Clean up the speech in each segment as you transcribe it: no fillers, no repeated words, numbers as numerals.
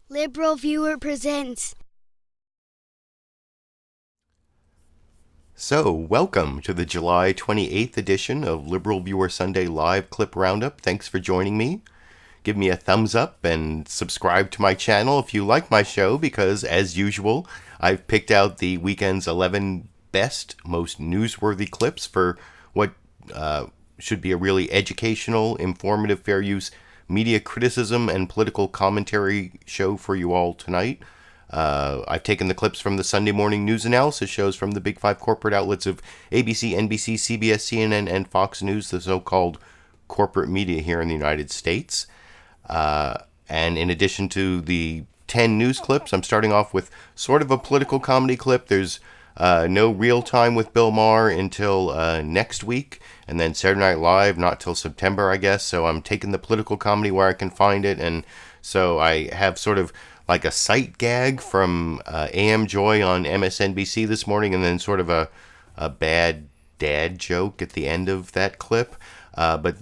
LiberalViewer presents. So, welcome to the July 28th edition of LiberalViewer Sunday Live Clip Roundup. Thanks for joining me. Give me a thumbs up and subscribe to my channel if you like my show, because, as usual, I've picked out the weekend's 11 best, most newsworthy clips for what should be a really educational, informative, fair use media criticism and political commentary show for you all tonight. I've taken the clips from the Sunday morning news analysis shows from the big five corporate outlets of ABC, NBC, CBS, CNN, and Fox News, the so-called corporate media here in the United States. And in addition to the 10 news clips, I'm starting off with sort of a political comedy clip. There's no Real Time with Bill Maher until next week, and then Saturday Night Live not till September, I guess. So I'm taking the political comedy where I can find it, and so I have sort of like a sight gag from AM Joy on MSNBC this morning, and then sort of a bad dad joke at the end of that clip. But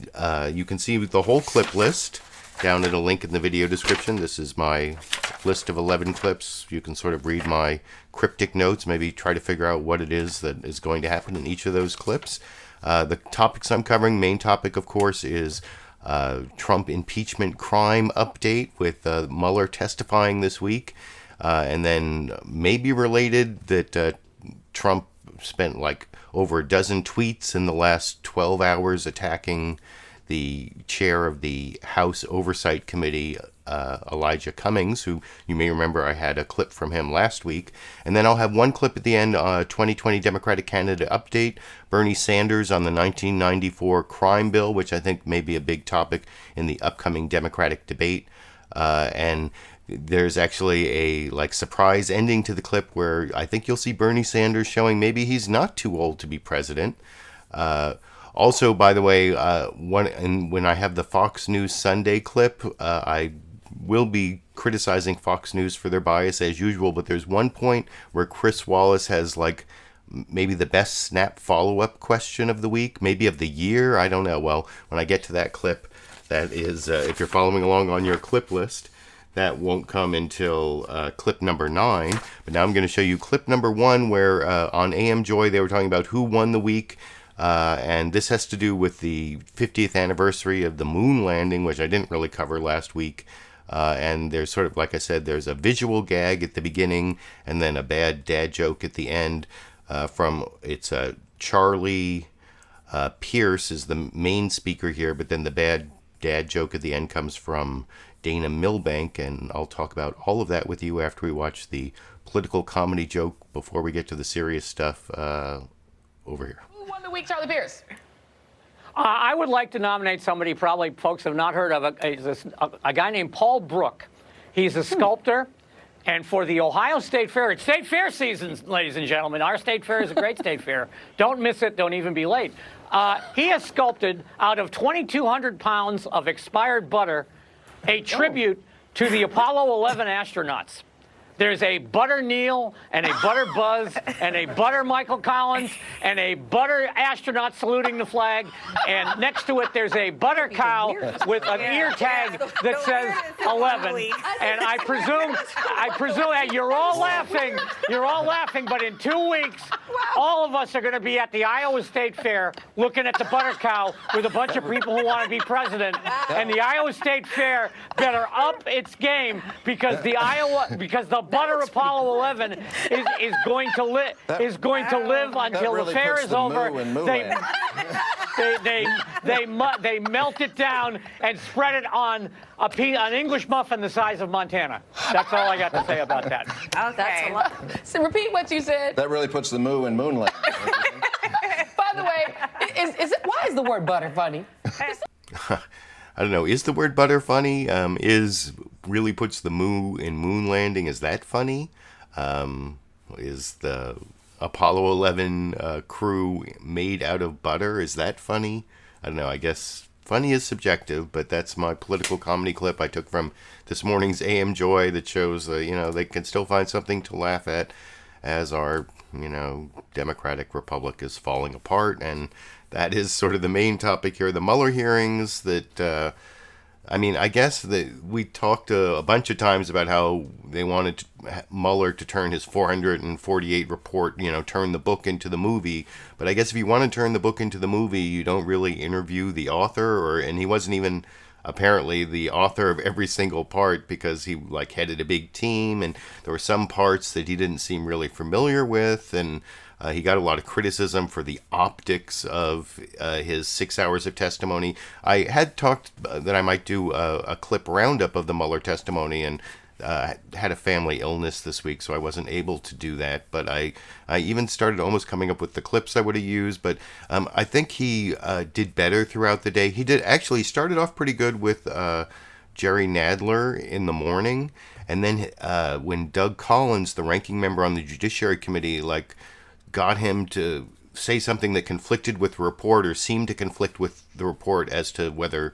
you can see the whole clip list down at a link in the video description. This is my list of 11 clips. You can sort of read my cryptic notes, maybe try to figure out what it is that is going to happen in each of those clips. The topics I'm covering, main topic, of course, is Trump impeachment crime update with Mueller testifying this week. And then maybe related that Trump spent like over a dozen tweets in the last 12 hours attacking the chair of the House Oversight Committee, Elijah Cummings, who you may remember I had a clip from him last week. And then I'll have one clip at the end, 2020 Democratic candidate update, Bernie Sanders on the 1994 crime bill, which I think may be a big topic in the upcoming Democratic debate. And there's actually a surprise ending to the clip where I think you'll see Bernie Sanders showing maybe he's not too old to be president. Also, by the way, when I have the Fox News Sunday clip, I will be criticizing Fox News for their bias as usual, but there's one point where Chris Wallace has maybe the best snap follow-up question of the week, maybe of the year, I don't know. Well, when I get to that clip, that is, if you're following along on your clip list, that won't come until clip number 9. But now I'm going to show you clip number 1 where on AM Joy they were talking about who won the week. And this has to do with the 50th anniversary of the moon landing, which I didn't really cover last week. And there's sort of, like I said, there's a visual gag at the beginning and then a bad dad joke at the end it's Charlie Pierce is the main speaker here, but then the bad dad joke at the end comes from Dana Milbank, and I'll talk about all of that with you after we watch the political comedy joke before we get to the serious stuff over here. Who won the week, Charlie Pierce? I would like to nominate somebody probably folks have not heard of, a guy named Paul Brook. He's a sculptor, and for the Ohio State Fair, it's State Fair season, ladies and gentlemen. Our State Fair is a great State Fair. Don't miss it. Don't even be late. He has sculpted out of 2,200 pounds of expired butter a tribute to the Apollo 11 astronauts. There's a Butter Neil and a Butter Buzz and a Butter Michael Collins and a Butter astronaut saluting the flag. And next to it, there's a Butter Cow with an ear tag that says 11. And I presume you're all laughing, but in 2 weeks, all of us are going to be at the Iowa State Fair looking at the Butter Cow with a bunch of people who want to be president. And the Iowa State Fair better up its game because the Butter Apollo 11 is going to live until the fair is over. They melt it down and spread it on an English muffin the size of Montana. That's all I got to say about that. Okay. That's a lot. So repeat what you said. That really puts the moo in moonlight. By the way, why is the word butter funny? I don't know. Is the word butter funny? Is really puts the moo in moon landing? Is that funny? Is the Apollo 11 crew made out of butter? Is that funny? I don't know. I guess funny is subjective, but that's my political comedy clip I took from this morning's AM Joy that shows, they can still find something to laugh at as our, Democratic Republic is falling apart. And that is sort of the main topic here. The Mueller hearings that I mean, I guess that we talked a bunch of times about how they wanted Mueller to turn his 448 report, turn the book into the movie. But I guess if you want to turn the book into the movie, you don't really interview the author, and he wasn't even apparently the author of every single part, because he headed a big team, and there were some parts that he didn't seem really familiar with, and he got a lot of criticism for the optics of his 6 hours of testimony. I had talked that I might do a clip roundup of the Mueller testimony, and had a family illness this week, so I wasn't able to do that. But I even started almost coming up with the clips I would have used. But I think he did better throughout the day. He started off pretty good with Jerry Nadler in the morning, and then when Doug Collins, the ranking member on the Judiciary Committee, got him to say something that conflicted with the report, or seemed to conflict with the report, as to whether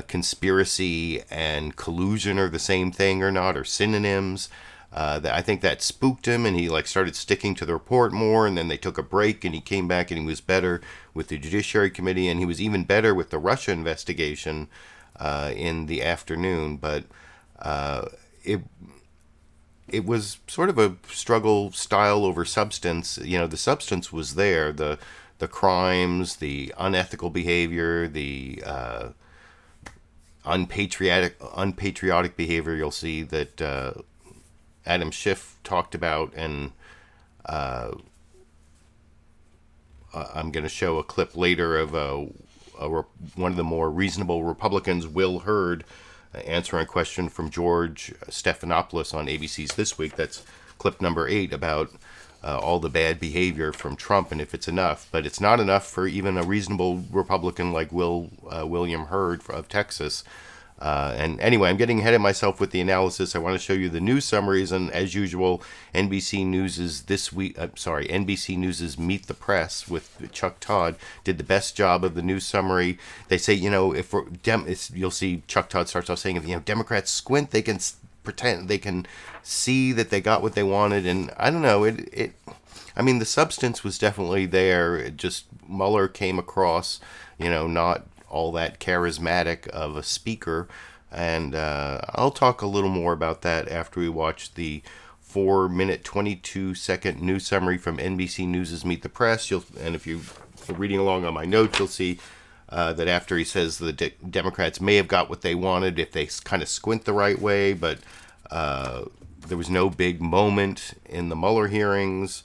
conspiracy and collusion are the same thing or not, or synonyms. I think that spooked him, and he started sticking to the report more, and then they took a break, and he came back, and he was better with the Judiciary Committee, and he was even better with the Russia investigation in the afternoon. But it was sort of a struggle, style over substance. The substance was there, the crimes, the unethical behavior, the unpatriotic behavior. You'll see that Adam Schiff talked about, and I'm going to show a clip later of one of the more reasonable Republicans, Will Hurd, answering a question from George Stephanopoulos on ABC's This Week. That's clip number 8, about all the bad behavior from Trump, and if it's enough. But it's not enough for even a reasonable Republican like William Hurd of Texas. And anyway, I'm getting ahead of myself with the analysis. I want to show you the news summaries, and as usual, NBC News's NBC Meet the Press with Chuck Todd did the best job of the news summary. They say, if you'll see Chuck Todd starts off saying, if Democrats squint, they can pretend they can see that they got what they wanted, and I don't know. I mean, the substance was definitely there. It just, Mueller came across, not all that charismatic of a speaker, and I'll talk a little more about that after we watch the 4-minute 22-second news summary from NBC News's Meet the Press. And if you're reading along on my notes, you'll see that after he says the Democrats may have got what they wanted if they kind of squint the right way, but there was no big moment in the Mueller hearings,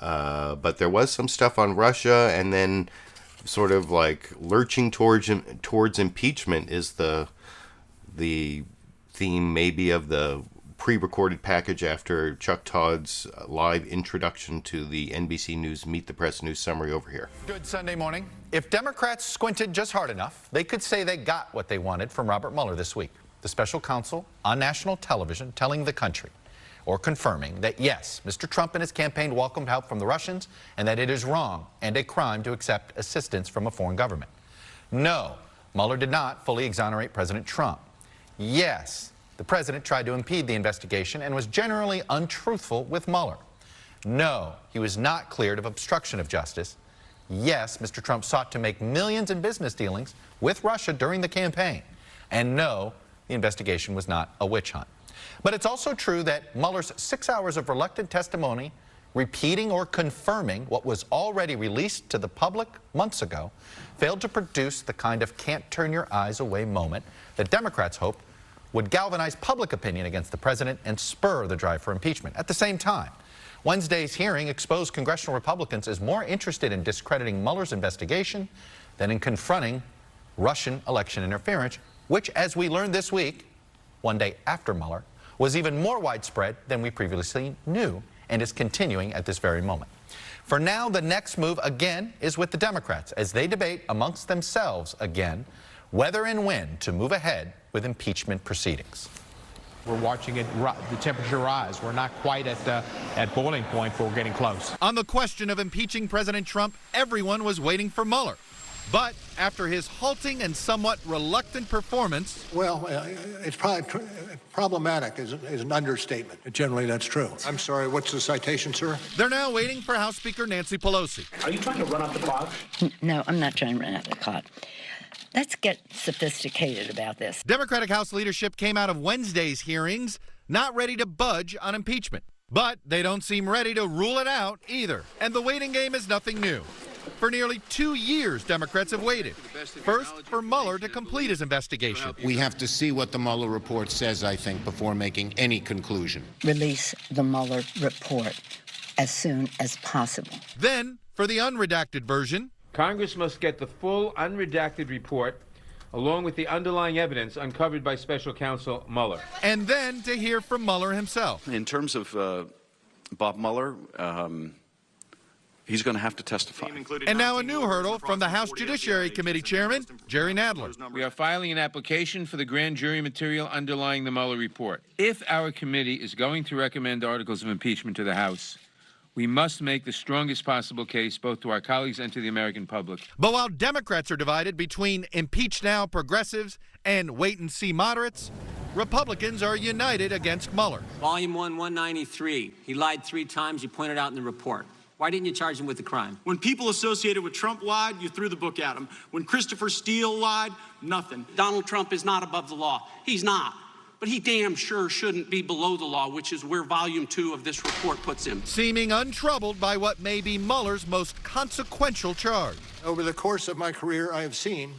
but there was some stuff on Russia, and then sort of lurching towards impeachment is the theme maybe of the pre-recorded package after Chuck Todd's live introduction to the NBC News Meet the Press news summary over here. Good Sunday morning. If Democrats squinted just hard enough, they could say they got what they wanted from Robert Mueller this week. The special counsel on national television telling the country, or confirming, that yes, Mr. Trump and his campaign welcomed help from the Russians, and that it is wrong and a crime to accept assistance from a foreign government. No, Mueller did not fully exonerate President Trump. Yes, the president tried to impede the investigation and was generally untruthful with Mueller. No, he was not cleared of obstruction of justice. Yes, Mr. Trump sought to make millions in business dealings with Russia during the campaign. And no, the investigation was not a witch hunt. But it's also true that Mueller's 6 hours of reluctant testimony, repeating or confirming what was already released to the public months ago, failed to produce the kind of can't-turn-your-eyes-away moment that Democrats hoped would galvanize public opinion against the president and spur the drive for impeachment. At the same time, Wednesday's hearing exposed congressional Republicans as more interested in discrediting Mueller's investigation than in confronting Russian election interference, which, as we learned this week, one day after Mueller, was even more widespread than we previously knew, and is continuing at this very moment. For now, the next move again is with the Democrats as they debate amongst themselves again whether and when to move ahead with impeachment proceedings. We're watching the temperature rise. We're not quite at boiling point, but we're getting close. On the question of impeaching President Trump, everyone was waiting for Mueller. But after his halting and somewhat reluctant performance... Well, it's probably problematic is an understatement. Generally, that's true. I'm sorry, what's the citation, sir? They're now waiting for House Speaker Nancy Pelosi. Are you trying to run out the clock? No, I'm not trying to run out the clock. Let's get sophisticated about this. Democratic House leadership came out of Wednesday's hearings not ready to budge on impeachment. But they don't seem ready to rule it out either. And the waiting game is nothing new. For nearly 2 years, Democrats have waited. First, for Mueller to complete his investigation. We have to see what the Mueller report says, I think, before making any conclusion. Release the Mueller report as soon as possible. Then, for the unredacted version, Congress must get the full unredacted report along with the underlying evidence uncovered by Special Counsel Mueller. And then to hear from Mueller himself. In terms of Bob Mueller, he's going to have to testify. And now a new hurdle from the House Judiciary Committee Chairman, Jerry Nadler. We are filing an application for the grand jury material underlying the Mueller report. If our committee is going to recommend articles of impeachment to the House, we must make the strongest possible case both to our colleagues and to the American public. But while Democrats are divided between impeach now progressives and wait and see moderates, Republicans are united against Mueller. Volume 1, 193. He lied 3 times. You pointed out in the report. Why didn't you charge him with the crime? When people associated with Trump lied, you threw the book at him. When Christopher Steele lied, nothing. Donald Trump is not above the law. He's not. But he damn sure shouldn't be below the law, which is where Volume 2 of this report puts him. Seeming untroubled by what may be Mueller's most consequential charge. Over the course of my career, I have seen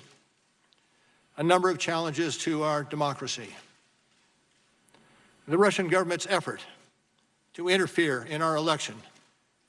a number of challenges to our democracy. The Russian government's effort to interfere in our election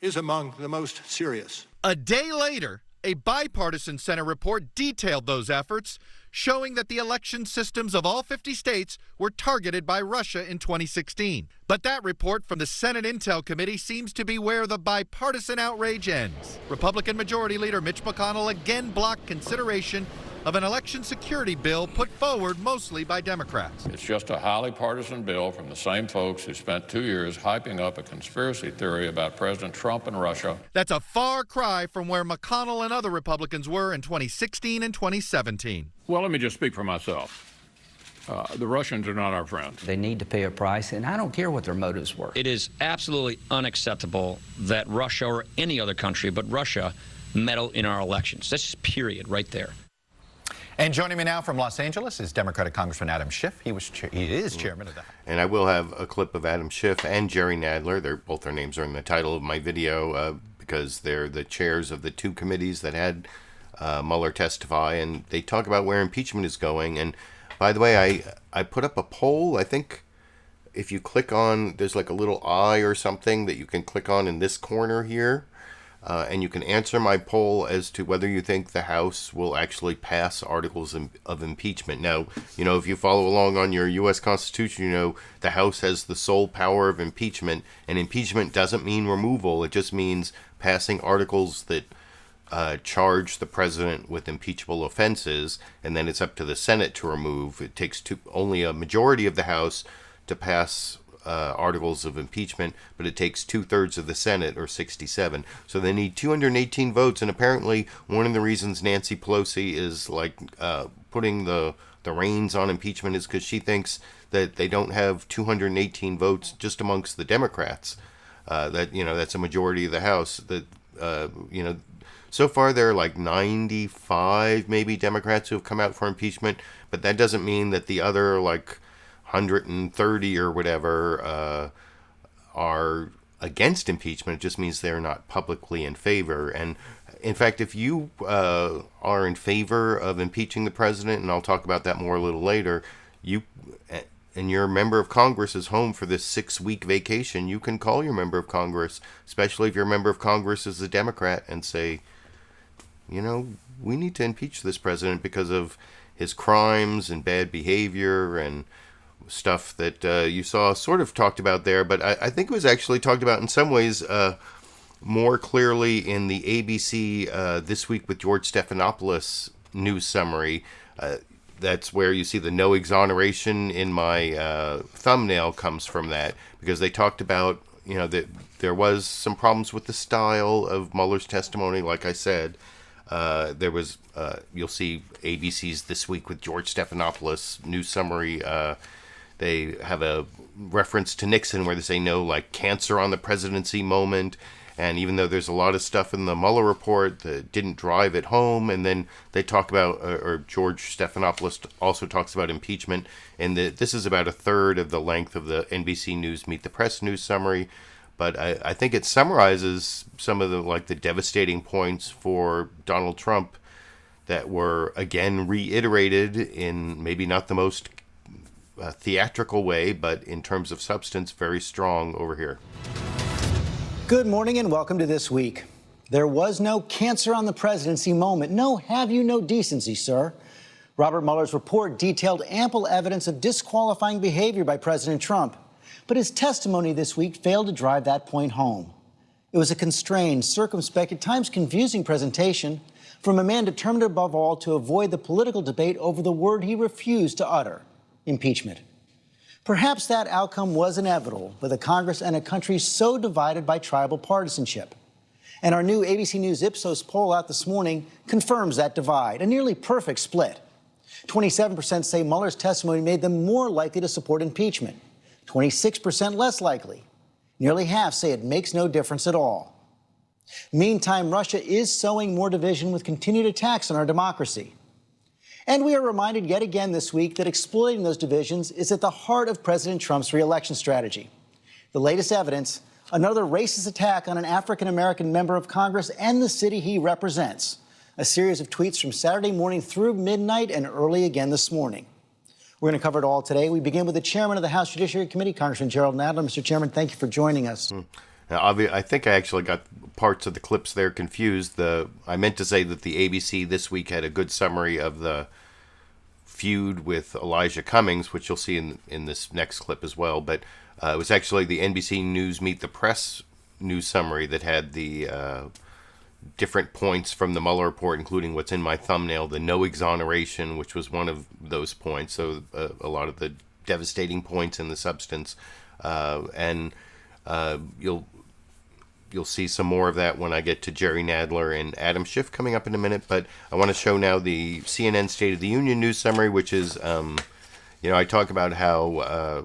is among the most serious. A day later, a bipartisan Senate report detailed those efforts, showing that the election systems of all 50 states were targeted by Russia in 2016. But that report from the Senate Intel Committee seems to be where the bipartisan outrage ends. Republican Majority Leader Mitch McConnell again blocked consideration of an election security bill put forward mostly by Democrats. It's just a highly partisan bill from the same folks who spent 2 years hyping up a conspiracy theory about President Trump and Russia. That's a far cry from where McConnell and other Republicans were in 2016 and 2017. Well, let me just speak for myself. The Russians are not our friends. They need to pay a price, and I don't care what their motives were. It is absolutely unacceptable that Russia or any other country but Russia meddle in our elections. That's just period right there. And joining me now from Los Angeles is Democratic Congressman Adam Schiff. He is chairman of the House. And I will have a clip of Adam Schiff and Jerry Nadler. Both their names are in the title of my video because they're the chairs of the 2 committees that had Mueller testify, and they talk about where impeachment is going. And by the way, I put up a poll. I think if you click on, there's like a little eye or something that you can click on in this corner here. And you can answer my poll as to whether you think the House will actually pass articles of impeachment. Now, you know, if you follow along on your U.S. Constitution, you know the House has the sole power of impeachment, and impeachment doesn't mean removal. It just means passing articles that charge the president with impeachable offenses, and then it's up to the Senate to remove. It takes only a majority of the House to pass articles of impeachment, but it takes 2/3 of the Senate, or 67. So they need 218 votes, and apparently one of the reasons Nancy Pelosi is like putting the reins on impeachment is because she thinks that they don't have 218 votes just amongst the Democrats. That, you know, that's a majority of the House. That you know, so far there are like 95 maybe Democrats who have come out for impeachment, but that doesn't mean that the other like 130 or whatever are against impeachment. It just means they're not publicly in favor. And in fact, if you are in favor of impeaching the president, and I'll talk about that more a little later, and your member of Congress is home for this 6-week vacation, you can call your member of Congress, especially if your member of Congress is a Democrat, and say, you know, we need to impeach this president because of his crimes and bad behavior and stuff that you saw sort of talked about there, but I think it was actually talked about in some ways more clearly in the ABC This Week with George Stephanopoulos news summary. That's where you see the no exoneration in my thumbnail comes from that, because they talked about, you know, that there was some problems with the style of Mueller's testimony, like I said. There was, you'll see ABC's This Week with George Stephanopoulos news summary. They have a reference to Nixon where they say no, like, cancer on the presidency moment. And even though there's a lot of stuff in the Mueller report that didn't drive it home, and then they talk about, or George Stephanopoulos also talks about impeachment, and this is about a third of the length of the NBC News Meet the Press news summary. But I think it summarizes some of the devastating points for Donald Trump that were again reiterated in maybe not the most theatrical way, but in terms of substance, very strong over here. Good morning and welcome to This Week. There was no cancer on the presidency moment. No, have you no decency, sir? Robert Mueller's report detailed ample evidence of disqualifying behavior by President Trump. But his testimony this week failed to drive that point home. It was a constrained, circumspect, at times confusing presentation from a man determined above all to avoid the political debate over the word he refused to utter: impeachment. Perhaps that outcome was inevitable with a Congress and a country so divided by tribal partisanship. And our new ABC News Ipsos poll out this morning confirms that divide, a nearly perfect split. 27% say Mueller's testimony made them more likely to support impeachment, 26% less likely. Nearly half say it makes no difference at all. Meantime, Russia is sowing more division with continued attacks on our democracy. And we are reminded yet again this week that exploiting those divisions is at the heart of President Trump's re-election strategy. The latest evidence, another racist attack on an African-American member of Congress and the city he represents. A series of tweets from Saturday morning through midnight and early again this morning. We're going to cover it all today. We begin with the chairman of the House Judiciary Committee, Congressman Gerald Nadler. Mr. Chairman, thank you for joining us. Now, I think I actually got parts of the clips there confused. I meant to say that the ABC this week had a good summary of the feud with Elijah Cummings, which you'll see in this next clip as well. But it was actually the NBC News Meet the Press news summary that had the different points from the Mueller report, including what's in my thumbnail, the no exoneration, which was one of those points. So a lot of the devastating points in the substance. And you'll see some more of that when I get to Jerry Nadler and Adam Schiff coming up in a minute. But I want to show now the CNN State of the Union news summary, which is, I talk about how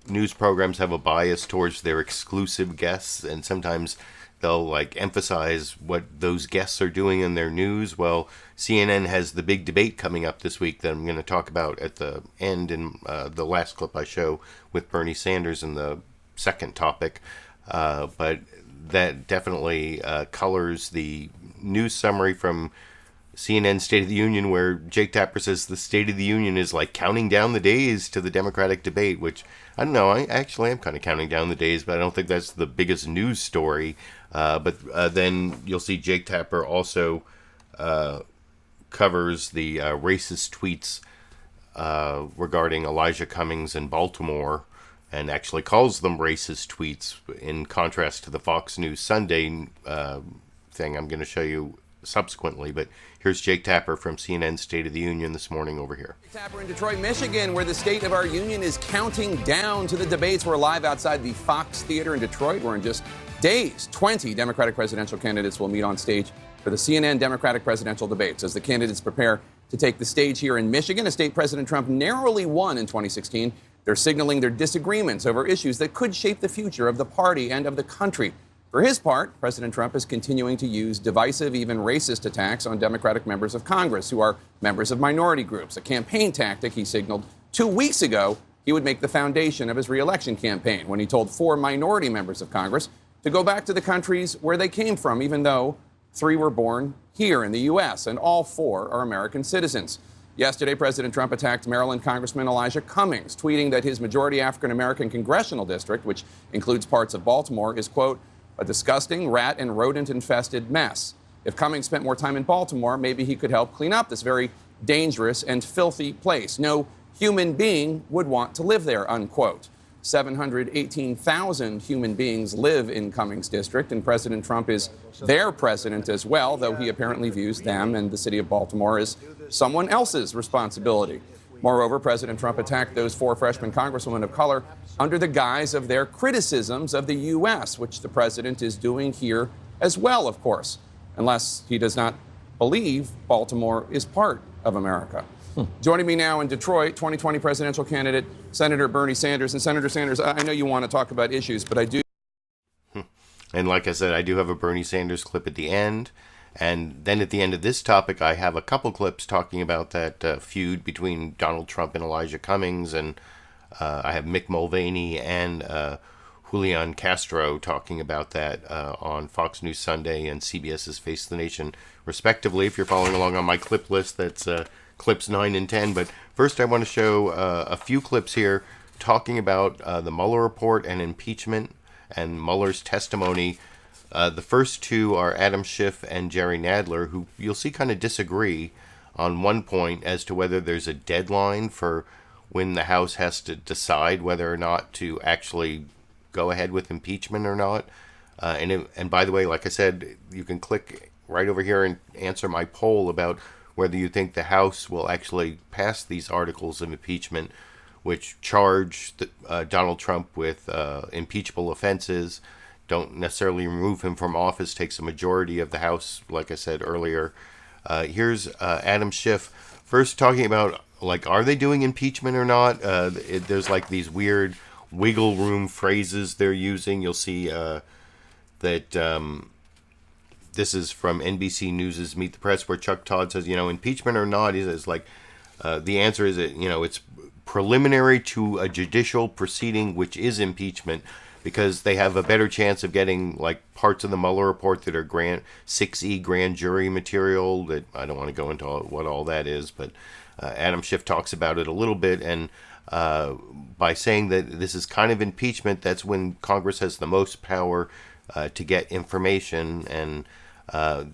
news programs have a bias towards their exclusive guests, and sometimes they'll emphasize what those guests are doing in their news. Well, CNN has the big debate coming up this week that I'm going to talk about at the end in the last clip I show with Bernie Sanders in the second topic. But that definitely colors the news summary from CNN State of the Union, where Jake Tapper says the State of the Union is like counting down the days to the Democratic debate, which, I don't know, I actually am kind of counting down the days, but I don't think that's the biggest news story. But then you'll see Jake Tapper also covers the racist tweets regarding Elijah Cummings in Baltimore, and actually calls them racist tweets, in contrast to the Fox News Sunday thing I'm going to show you subsequently. But here's Jake Tapper from CNN State of the Union this morning over here. Tapper in Detroit, Michigan, where the State of our Union is counting down to the debates. We're live outside the Fox Theater in Detroit, where in just days, 20 Democratic presidential candidates will meet on stage for the CNN Democratic presidential debates as the candidates prepare to take the stage here in Michigan, a state President Trump narrowly won in 2016. They're signaling their disagreements over issues that could shape the future of the party and of the country. For his part, President Trump is continuing to use divisive, even racist attacks on Democratic members of Congress who are members of minority groups, a campaign tactic he signaled 2 weeks ago he would make the foundation of his re-election campaign when he told 4 minority members of Congress to go back to the countries where they came from, even though 3 were born here in the U.S., and all 4 are American citizens. Yesterday, President Trump attacked Maryland Congressman Elijah Cummings, tweeting that his majority African-American congressional district, which includes parts of Baltimore, is, quote, a disgusting rat and rodent-infested mess. If Cummings spent more time in Baltimore, maybe he could help clean up this very dangerous and filthy place. No human being would want to live there, unquote. 718,000 human beings live in Cummings district, and President Trump is their president as well, though he apparently views them and the city of Baltimore as someone else's responsibility. Moreover, President Trump attacked those 4 freshman congresswomen of color under the guise of their criticisms of the U.S., which the president is doing here as well, of course, unless he does not believe Baltimore is part of America. Joining me now in Detroit, 2020 presidential candidate, Senator Bernie Sanders. And Senator Sanders, I know you want to talk about issues, but I do. And like I said, I do have a Bernie Sanders clip at the end. And then at the end of this topic, I have a couple clips talking about that feud between Donald Trump and Elijah Cummings. And I have Mick Mulvaney and Julián Castro talking about that on Fox News Sunday and CBS's Face the Nation, respectively. If you're following along on my clip list, that's clips 9 and 10. But first, I want to show a few clips here talking about the Mueller report and impeachment and Mueller's testimony. The first two are Adam Schiff and Jerry Nadler, who you'll see kind of disagree on one point as to whether there's a deadline for when the House has to decide whether or not to actually go ahead with impeachment or not. And by the way, like I said, you can click right over here and answer my poll about whether you think the House will actually pass these articles of impeachment, which charge Donald Trump with impeachable offenses, don't necessarily remove him from office, takes a majority of the House, like I said earlier. Here's Adam Schiff first talking about, like, are they doing impeachment or not? There's like these weird wiggle room phrases they're using. You'll see that this is from NBC News' Meet the Press, where Chuck Todd says, impeachment or not, he says, like, the answer is that, it's preliminary to a judicial proceeding, which is impeachment, because they have a better chance of getting, like, parts of the Mueller report that are 6E grand jury material that I don't want to go into what all that is, but Adam Schiff talks about it a little bit, and by saying that this is kind of impeachment, that's when Congress has the most power to get information. And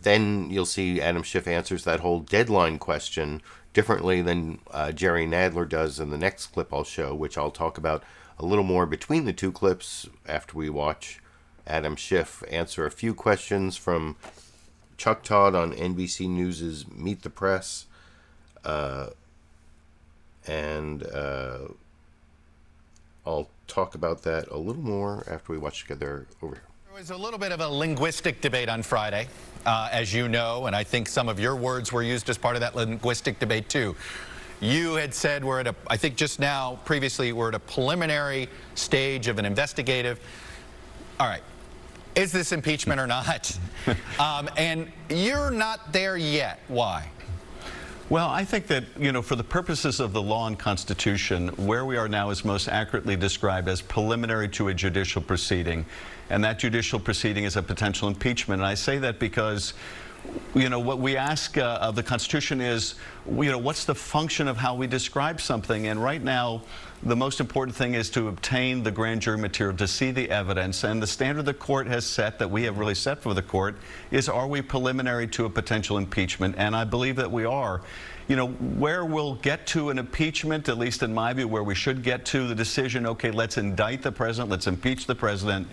then you'll see Adam Schiff answers that whole deadline question differently than Jerry Nadler does in the next clip I'll show, which I'll talk about a little more between the two clips after we watch Adam Schiff answer a few questions from Chuck Todd on NBC News' Meet the Press. And I'll talk about that a little more after we watch together over here. There was a little bit of a linguistic debate on Friday, as you know, and I think some of your words were used as part of that linguistic debate too. You had said we're at I think just now, previously, we're at a preliminary stage of an investigative. All right, is this impeachment or not? And you're not there yet. Why? Well, I think that, for the purposes of the law and Constitution, where we are now is most accurately described as preliminary to a judicial proceeding. And that judicial proceeding is a potential impeachment. And I say that because, what we ask of the Constitution is, what's the function of how we describe something? And right now, the most important thing is to obtain the grand jury material, to see the evidence. And the standard the court has set, that we have really set for the court, is, are we preliminary to a potential impeachment? And I believe that we are. Where we'll get to an impeachment, at least in my view, where we should get to the decision, okay, let's indict the president, let's impeach the president,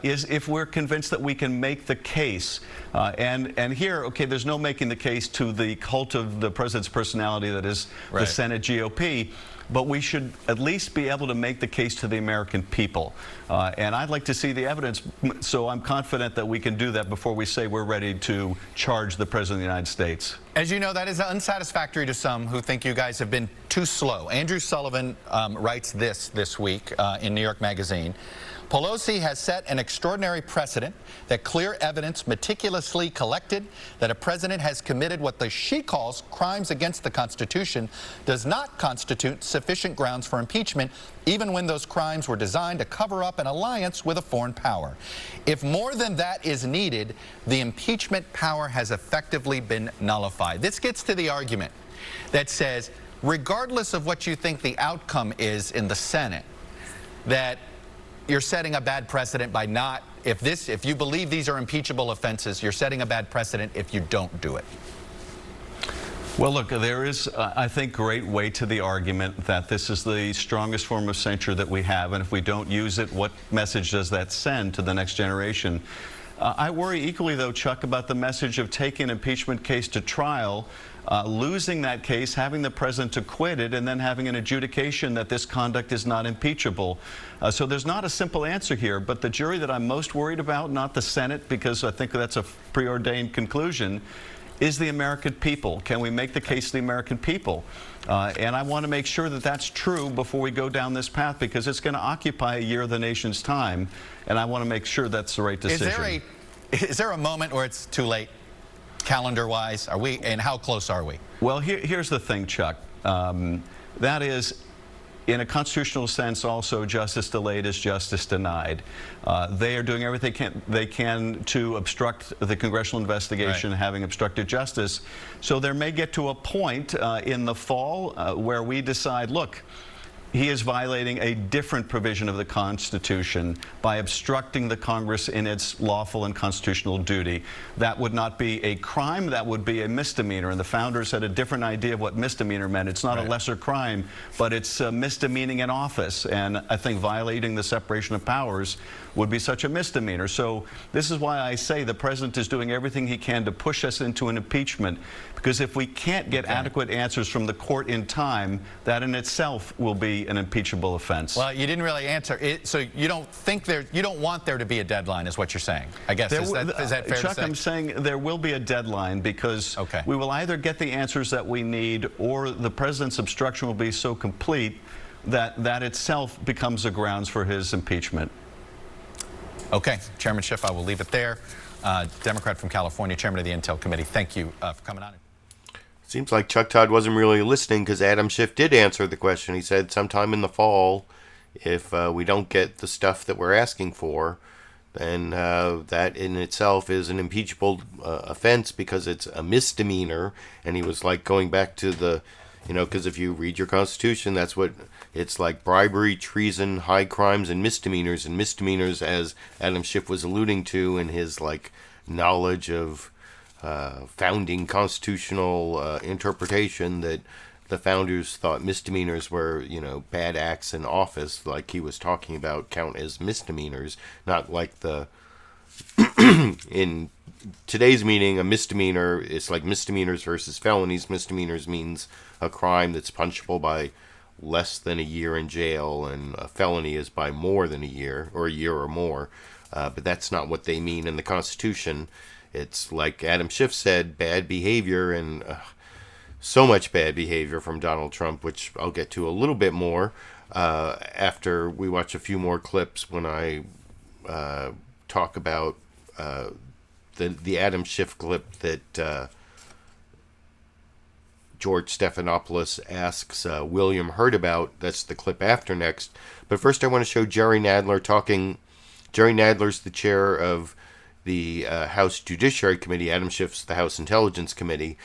is if we're convinced that we can make the case. And here, okay, there's no making the case to the cult of the president's personality that is the Senate GOP. But we should at least be able to make the case to the American people. And I'd like to see the evidence, so I'm confident that we can do that before we say we're ready to charge the President of the United States. As you know, that is unsatisfactory to some who think you guys have been too slow. Andrew Sullivan writes this week in New York Magazine. Pelosi has set an extraordinary precedent that clear evidence meticulously collected that a president has committed what she calls crimes against the Constitution does not constitute sufficient grounds for impeachment, even when those crimes were designed to cover up an alliance with a foreign power. If more than that is needed, the impeachment power has effectively been nullified. This gets to the argument that says, regardless of what you think the outcome is in the Senate, that you're setting a bad precedent by not, if you believe these are impeachable offenses, you're setting a bad precedent if you don't do it. Well, look, there is, I think, great weight to the argument that this is the strongest form of censure that we have, and if we don't use it, what message does that send to the next generation? I worry equally, though, Chuck, about the message of taking an impeachment case to trial, losing that case, having the president acquitted, and then having an adjudication that this conduct is not impeachable. So there's not a simple answer here, but the jury that I'm most worried about, not the Senate, because I think that's a preordained conclusion, is the American people. Can we make the case to the American people? And I want to make sure that that's true before we go down this path, because it's going to occupy a year of the nation's time, and I want to make sure that's the right decision. Is there a moment where it's too late, calendar-wise? Are we, and how close are we? Well, here's the thing, Chuck. That is, in a constitutional sense, also, justice delayed is justice denied. They are doing everything they can to obstruct the congressional investigation, having obstructed justice. So there may get to a point in the fall where we decide, look, he is violating a different provision of the Constitution by obstructing the Congress in its lawful and constitutional duty. That would not be a crime, that would be a misdemeanor. And the founders had a different idea of what misdemeanor meant. It's not a lesser crime, but it's misdemeaning in office. And I think violating the separation of powers would be such a misdemeanor. So this is why I say the president is doing everything he can to push us into an impeachment, because if we can't get adequate answers from the court in time, that in itself will be an impeachable offense. Well, you didn't really answer it, so you don't think you don't want there to be a deadline, is what you're saying, I guess. Is that fair Chuck, to say? I'm saying there will be a deadline, because we will either get the answers that we need, or the president's obstruction will be so complete that that itself becomes a grounds for his impeachment. Okay, Chairman Schiff, I will leave it there. Democrat from California, Chairman of the Intel Committee, thank you for coming on. Seems like Chuck Todd wasn't really listening, because Adam Schiff did answer the question. He said sometime in the fall, if we don't get the stuff that we're asking for, then that in itself is an impeachable offense, because it's a misdemeanor. And he was like going back to the, you know, because if you read your Constitution, that's what it's like: bribery, treason, high crimes, and misdemeanors. And misdemeanors, as Adam Schiff was alluding to in his like knowledge of founding constitutional interpretation, that the founders thought misdemeanors were, you know, bad acts in office, like he was talking about, count as misdemeanors, not like the in today's meaning, a misdemeanor is like misdemeanors versus felonies. Misdemeanors means a crime that's punishable by less than a year in jail, and a felony is by more than a year, or a year or more. But that's not what they mean in the Constitution. It's like Adam Schiff said, bad behavior, and so much bad behavior from Donald Trump, which I'll get to a little bit more after we watch a few more clips when I talk about the Adam Schiff clip that George Stephanopoulos asks William Hurd about. That's the clip after next. But first I want to show Jerry Nadler talking. Jerry Nadler's the chair of the House Judiciary Committee. Adam Schiff's the House Intelligence Committee.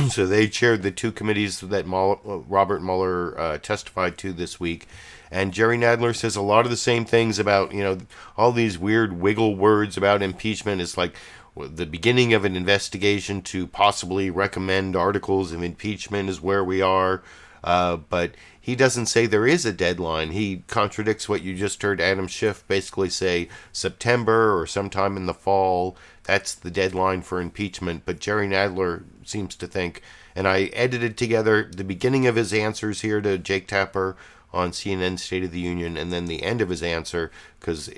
So they chaired the two committees that Robert Mueller testified to this week. And Jerry Nadler says a lot of the same things about, you know, all these weird wiggle words about impeachment. It's like the beginning of an investigation to possibly recommend articles of impeachment is where we are. But he doesn't say there is a deadline. He contradicts what you just heard Adam Schiff basically say, September or sometime in the fall. That's the deadline for impeachment. But Jerry Nadler seems to think, and I edited together the beginning of his answers here to Jake Tapper on CNN State of the Union, and then the end of his answer, because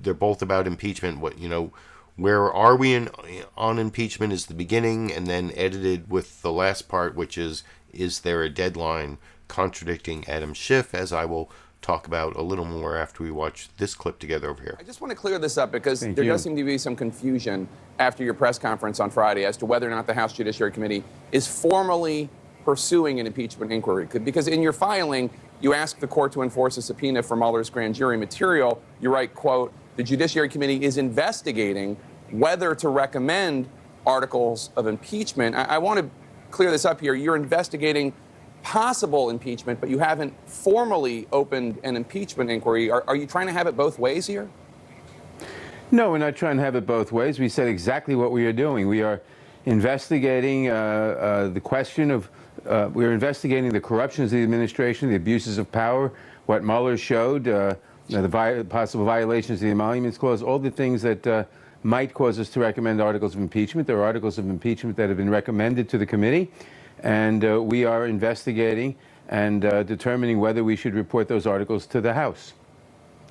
they're both about impeachment. What, you know, where are we on impeachment is the beginning, and then edited with the last part, which is there a deadline, contradicting Adam Schiff, as I will talk about a little more after we watch this clip together over here. I just want to clear this up, because there does seem to be some confusion after your press conference on Friday as to whether or not the House Judiciary Committee is formally pursuing an impeachment inquiry. Because in your filing, you ask the court to enforce a subpoena for Mueller's grand jury material. You write, quote, the Judiciary Committee is investigating whether to recommend articles of impeachment. I want to clear this up here. You're investigating possible impeachment, but you haven't formally opened an impeachment inquiry. Are you trying to have it both ways here? No, we're not trying to have it both ways. We said exactly what we are doing. We are investigating the question of, we're investigating the corruptions of the administration, the abuses of power, what Mueller showed, the possible violations of the Emoluments Clause, all the things that might cause us to recommend articles of impeachment. There are articles of impeachment that have been recommended to the committee, and we are investigating and determining whether we should report those articles to the House.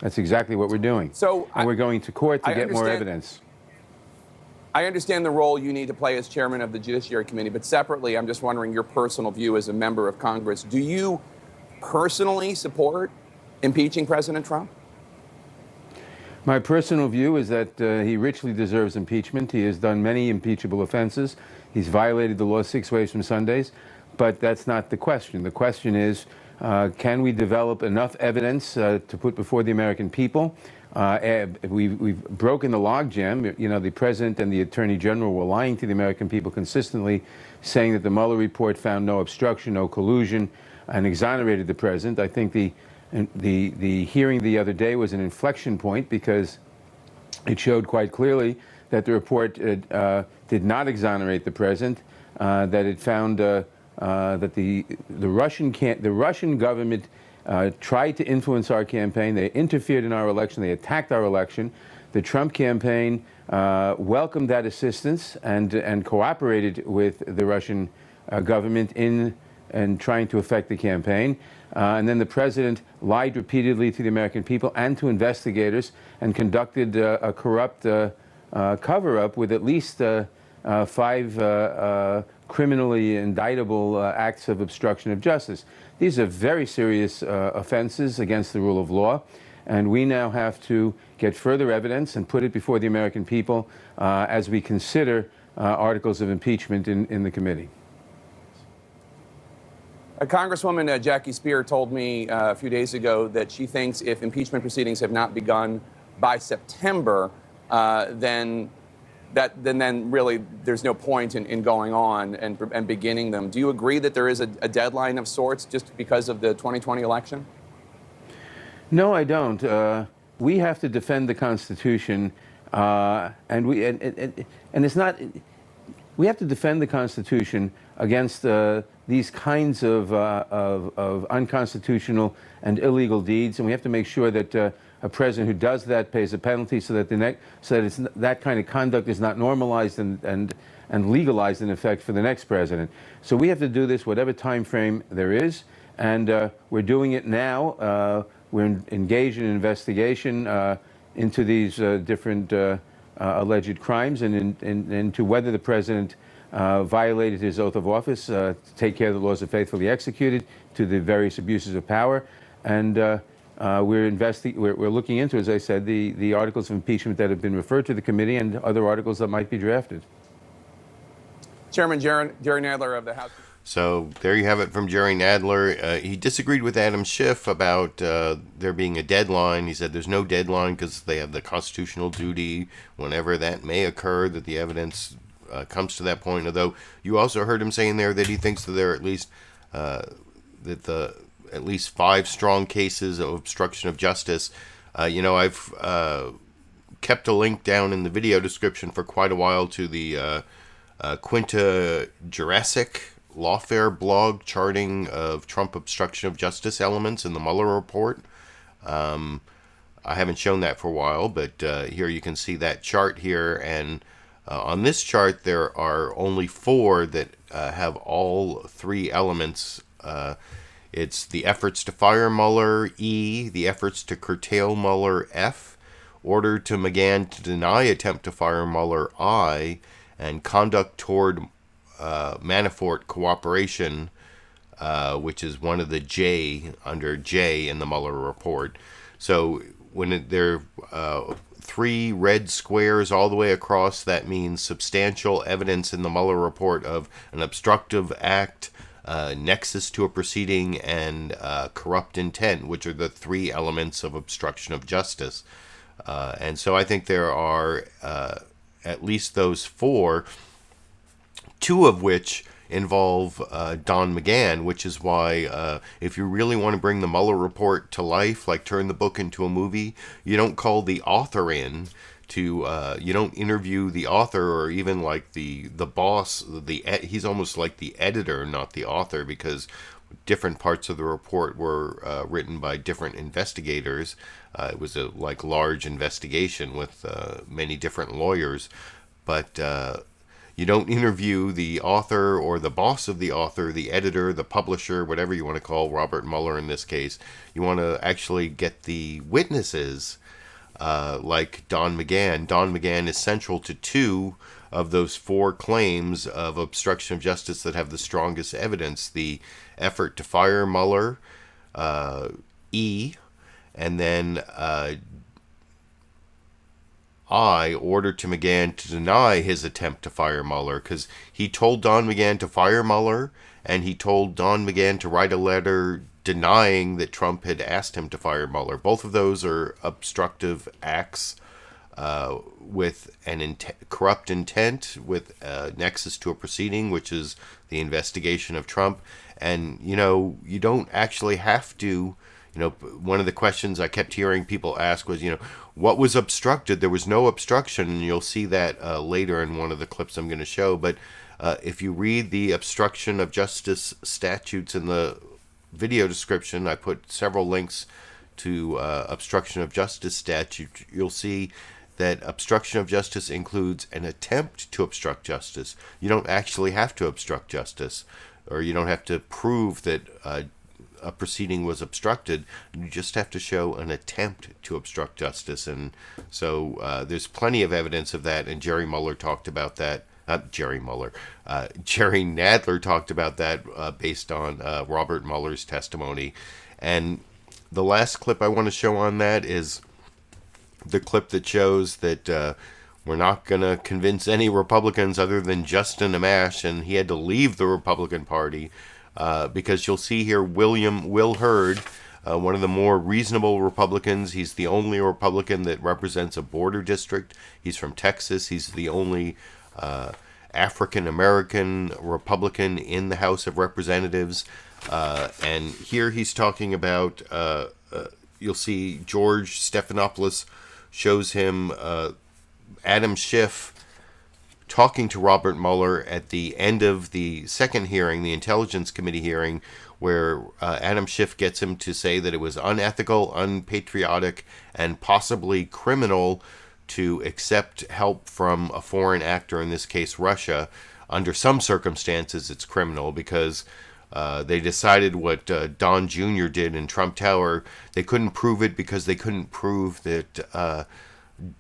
That's exactly what we're doing. And we're going to court to get more evidence. I understand the role you need to play as chairman of the Judiciary Committee, but separately, I'm just wondering your personal view as a member of Congress. Do you personally support impeaching President Trump? My personal view is that he richly deserves impeachment. He has done many impeachable offenses. He's violated the law 6 ways from Sundays, but that's not the question. The question is, can we develop enough evidence to put before the American people? We've broken the logjam. You know, the President and the Attorney General were lying to the American people consistently, saying that the Mueller report found no obstruction, no collusion, and exonerated the President. I think the hearing the other day was an inflection point because it showed quite clearly that the report did not exonerate the President, that it found that the Russian government tried to influence our campaign. They interfered in our election. They attacked our election. The Trump campaign welcomed that assistance and cooperated with the Russian government in trying to affect the campaign. And then the President lied repeatedly to the American people and to investigators and conducted a corrupt cover-up with at least 5 criminally indictable acts of obstruction of justice. These are very serious offenses against the rule of law, and we now have to get further evidence and put it before the American people as we consider articles of impeachment in the committee. Congresswoman Jackie Spear told me a few days ago that she thinks if impeachment proceedings have not begun by September, then really there's no point in going on and beginning them. Do you agree that there is a deadline of sorts just because of the 2020 election? No, I don't. We have to defend the Constitution, and it's not. We have to defend the Constitution against these kinds of unconstitutional and illegal deeds, and we have to make sure that a president who does that pays a penalty, so that that kind of conduct is not normalized and legalized in effect for the next president. So we have to do this whatever time frame there is, and we're doing it now. We're engaged in an investigation into these different alleged crimes and into whether the president violated his oath of office to take care of the laws are faithfully executed, to the various abuses of power, and we're looking into, as I said, the articles of impeachment that have been referred to the committee and other articles that might be drafted. Chairman Jerry Nadler of the House. So there you have it from Jerry Nadler. He disagreed with Adam Schiff about there being a deadline. He said there's no deadline because they have the constitutional duty whenever that may occur that the evidence comes to that point. Although you also heard him saying there that he thinks that there are at least 5 strong cases of obstruction of justice. I've kept a link down in the video description for quite a while to the Quinta Jurassic lawfare blog charting of Trump obstruction of justice elements in the Mueller report. I haven't shown that for a while, but here you can see that chart here, and on this chart there are only 4 that have all 3 elements. It's the efforts to fire Mueller, E, the efforts to curtail Mueller, F, order to McGahn to deny attempt to fire Mueller, I, and conduct toward Manafort cooperation, which is one of the J, under J in the Mueller report. So when there are 3 red squares all the way across, that means substantial evidence in the Mueller report of an obstructive act, nexus to a proceeding, and corrupt intent, which are the 3 elements of obstruction of justice. And so I think there are at least those 4, 2 of which involve Don McGahn, which is why if you really want to bring the Mueller report to life, like turn the book into a movie, you don't call the author in to, you don't interview the author or even like the boss, he's almost like the editor, not the author, because different parts of the report were written by different investigators. It was a large investigation with many different lawyers, but you don't interview the author or the boss of the author, the editor, the publisher, whatever you want to call Robert Mueller in this case. You want to actually get the witnesses like Don McGahn. Don McGahn is central to 2 of those 4 claims of obstruction of justice that have the strongest evidence. The effort to fire Mueller, E, and then I ordered to McGahn to deny his attempt to fire Mueller, because he told Don McGahn to fire Mueller, and he told Don McGahn to write a letter denying that Trump had asked him to fire Mueller. Both of those are obstructive acts with an corrupt intent, with a nexus to a proceeding, which is the investigation of Trump. And, you know, you don't actually have to, you know, one of the questions I kept hearing people ask was, you know, what was obstructed? There was no obstruction, and you'll see that later in one of the clips I'm going to show. But if you read the obstruction of justice statutes in the video description, I put several links to obstruction of justice statute. You'll see that obstruction of justice includes an attempt to obstruct justice. You don't actually have to obstruct justice, or you don't have to prove that a proceeding was obstructed. You just have to show an attempt to obstruct justice. And so there's plenty of evidence of that, and Jerry Mueller talked about that. Not Jerry Mueller. Jerry Nadler talked about that based on Robert Mueller's testimony. And the last clip I want to show on that is the clip that shows that we're not going to convince any Republicans other than Justin Amash, and he had to leave the Republican Party because you'll see here Will Hurd, one of the more reasonable Republicans. He's the only Republican that represents a border district. He's from Texas. He's the only African-American Republican in the House of Representatives. And here he's talking about, you'll see George Stephanopoulos shows him Adam Schiff talking to Robert Mueller at the end of the second hearing, the Intelligence Committee hearing, where Adam Schiff gets him to say that it was unethical, unpatriotic, and possibly criminal to accept help from a foreign actor, in this case Russia. Under some circumstances it's criminal because they decided what Don Jr. did in Trump Tower. They couldn't prove it because they couldn't prove that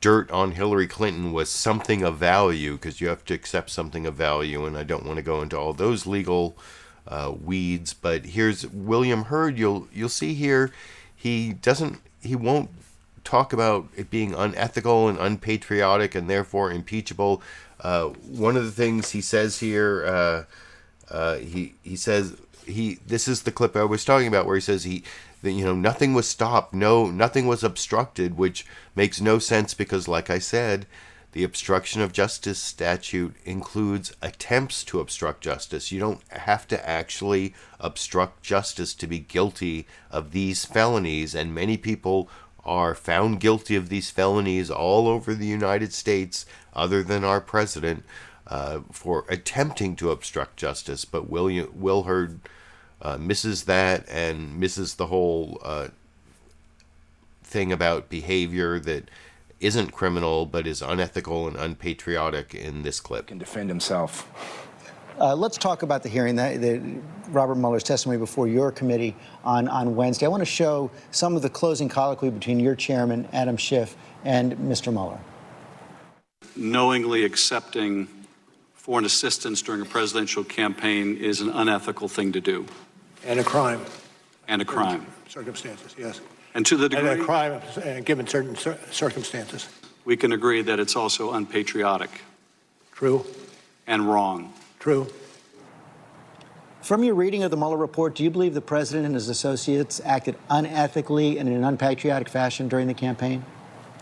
dirt on Hillary Clinton was something of value, because you have to accept something of value, and I don't want to go into all those legal weeds. But here's William Hurd. You'll see here he won't talk about it being unethical and unpatriotic and therefore impeachable. One of the things he says here, he says this is the clip I was talking about, where he says that, you know, nothing was stopped, nothing was obstructed, which makes no sense because, like I said, the obstruction of justice statute includes attempts to obstruct justice. You don't have to actually obstruct justice to be guilty of these felonies, and many people are found guilty of these felonies all over the United States, other than our president, for attempting to obstruct justice. But Will Hurd misses that, and misses the whole thing about behavior that isn't criminal but is unethical and unpatriotic in this clip. Can defend himself. Let's talk about the hearing, the Robert Mueller's testimony before your committee on Wednesday. I want to show some of the closing colloquy between your chairman, Adam Schiff, and Mr. Mueller. Knowingly accepting foreign assistance during a presidential campaign is an unethical thing to do. And a crime. And a crime. Circumstances, yes. And to the degree... And a crime given certain circumstances. We can agree that it's also unpatriotic. True. And wrong. True. From your reading of the Mueller report, do you believe the president and his associates acted unethically and in an unpatriotic fashion during the campaign?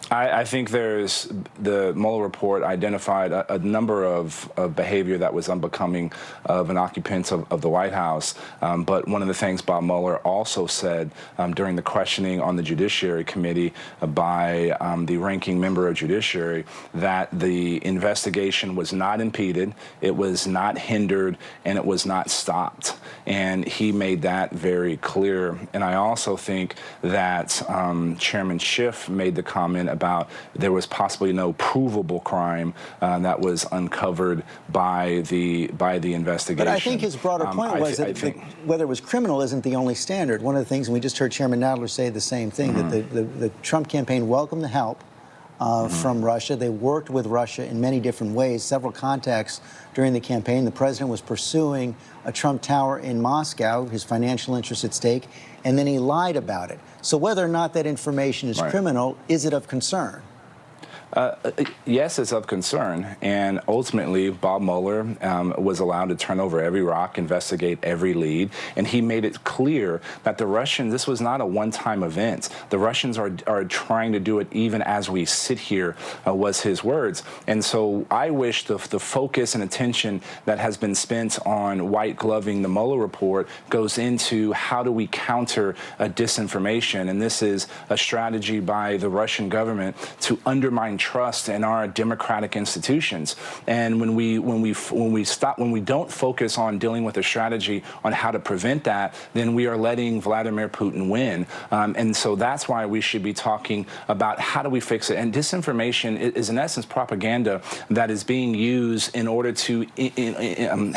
I think the Mueller report identified a number of behavior that was unbecoming of an occupant of the White House. But one of the things Bob Mueller also said during the questioning on the Judiciary Committee by the ranking member of Judiciary, that the investigation was not impeded, it was not hindered, and it was not stopped. And he made that very clear. And I also think that Chairman Schiff made the comment about there was possibly no provable crime that was uncovered by the investigation. But I think his broader point was that whether it was criminal isn't the only standard. One of the things, and we just heard Chairman Nadler say the same thing, that the Trump campaign welcomed the help from Russia. They worked with Russia in many different ways, several contacts during the campaign. The president was pursuing a Trump Tower in Moscow, his financial interests at stake, and then he lied about it. So whether or not that information is criminal, is it of concern? Yes, it's of concern, and ultimately Bob Mueller was allowed to turn over every rock, investigate every lead, and he made it clear that the Russians, this was not a one-time event. The Russians are trying to do it even as we sit here, was his words. And so I wish the focus and attention that has been spent on white-gloving the Mueller report goes into how do we counter disinformation, and this is a strategy by the Russian government to undermine trust in our democratic institutions. And when we don't focus on dealing with a strategy on how to prevent that, then we are letting Vladimir Putin win. And so that's why we should be talking about how do we fix it. And disinformation is in essence propaganda that is being used in order to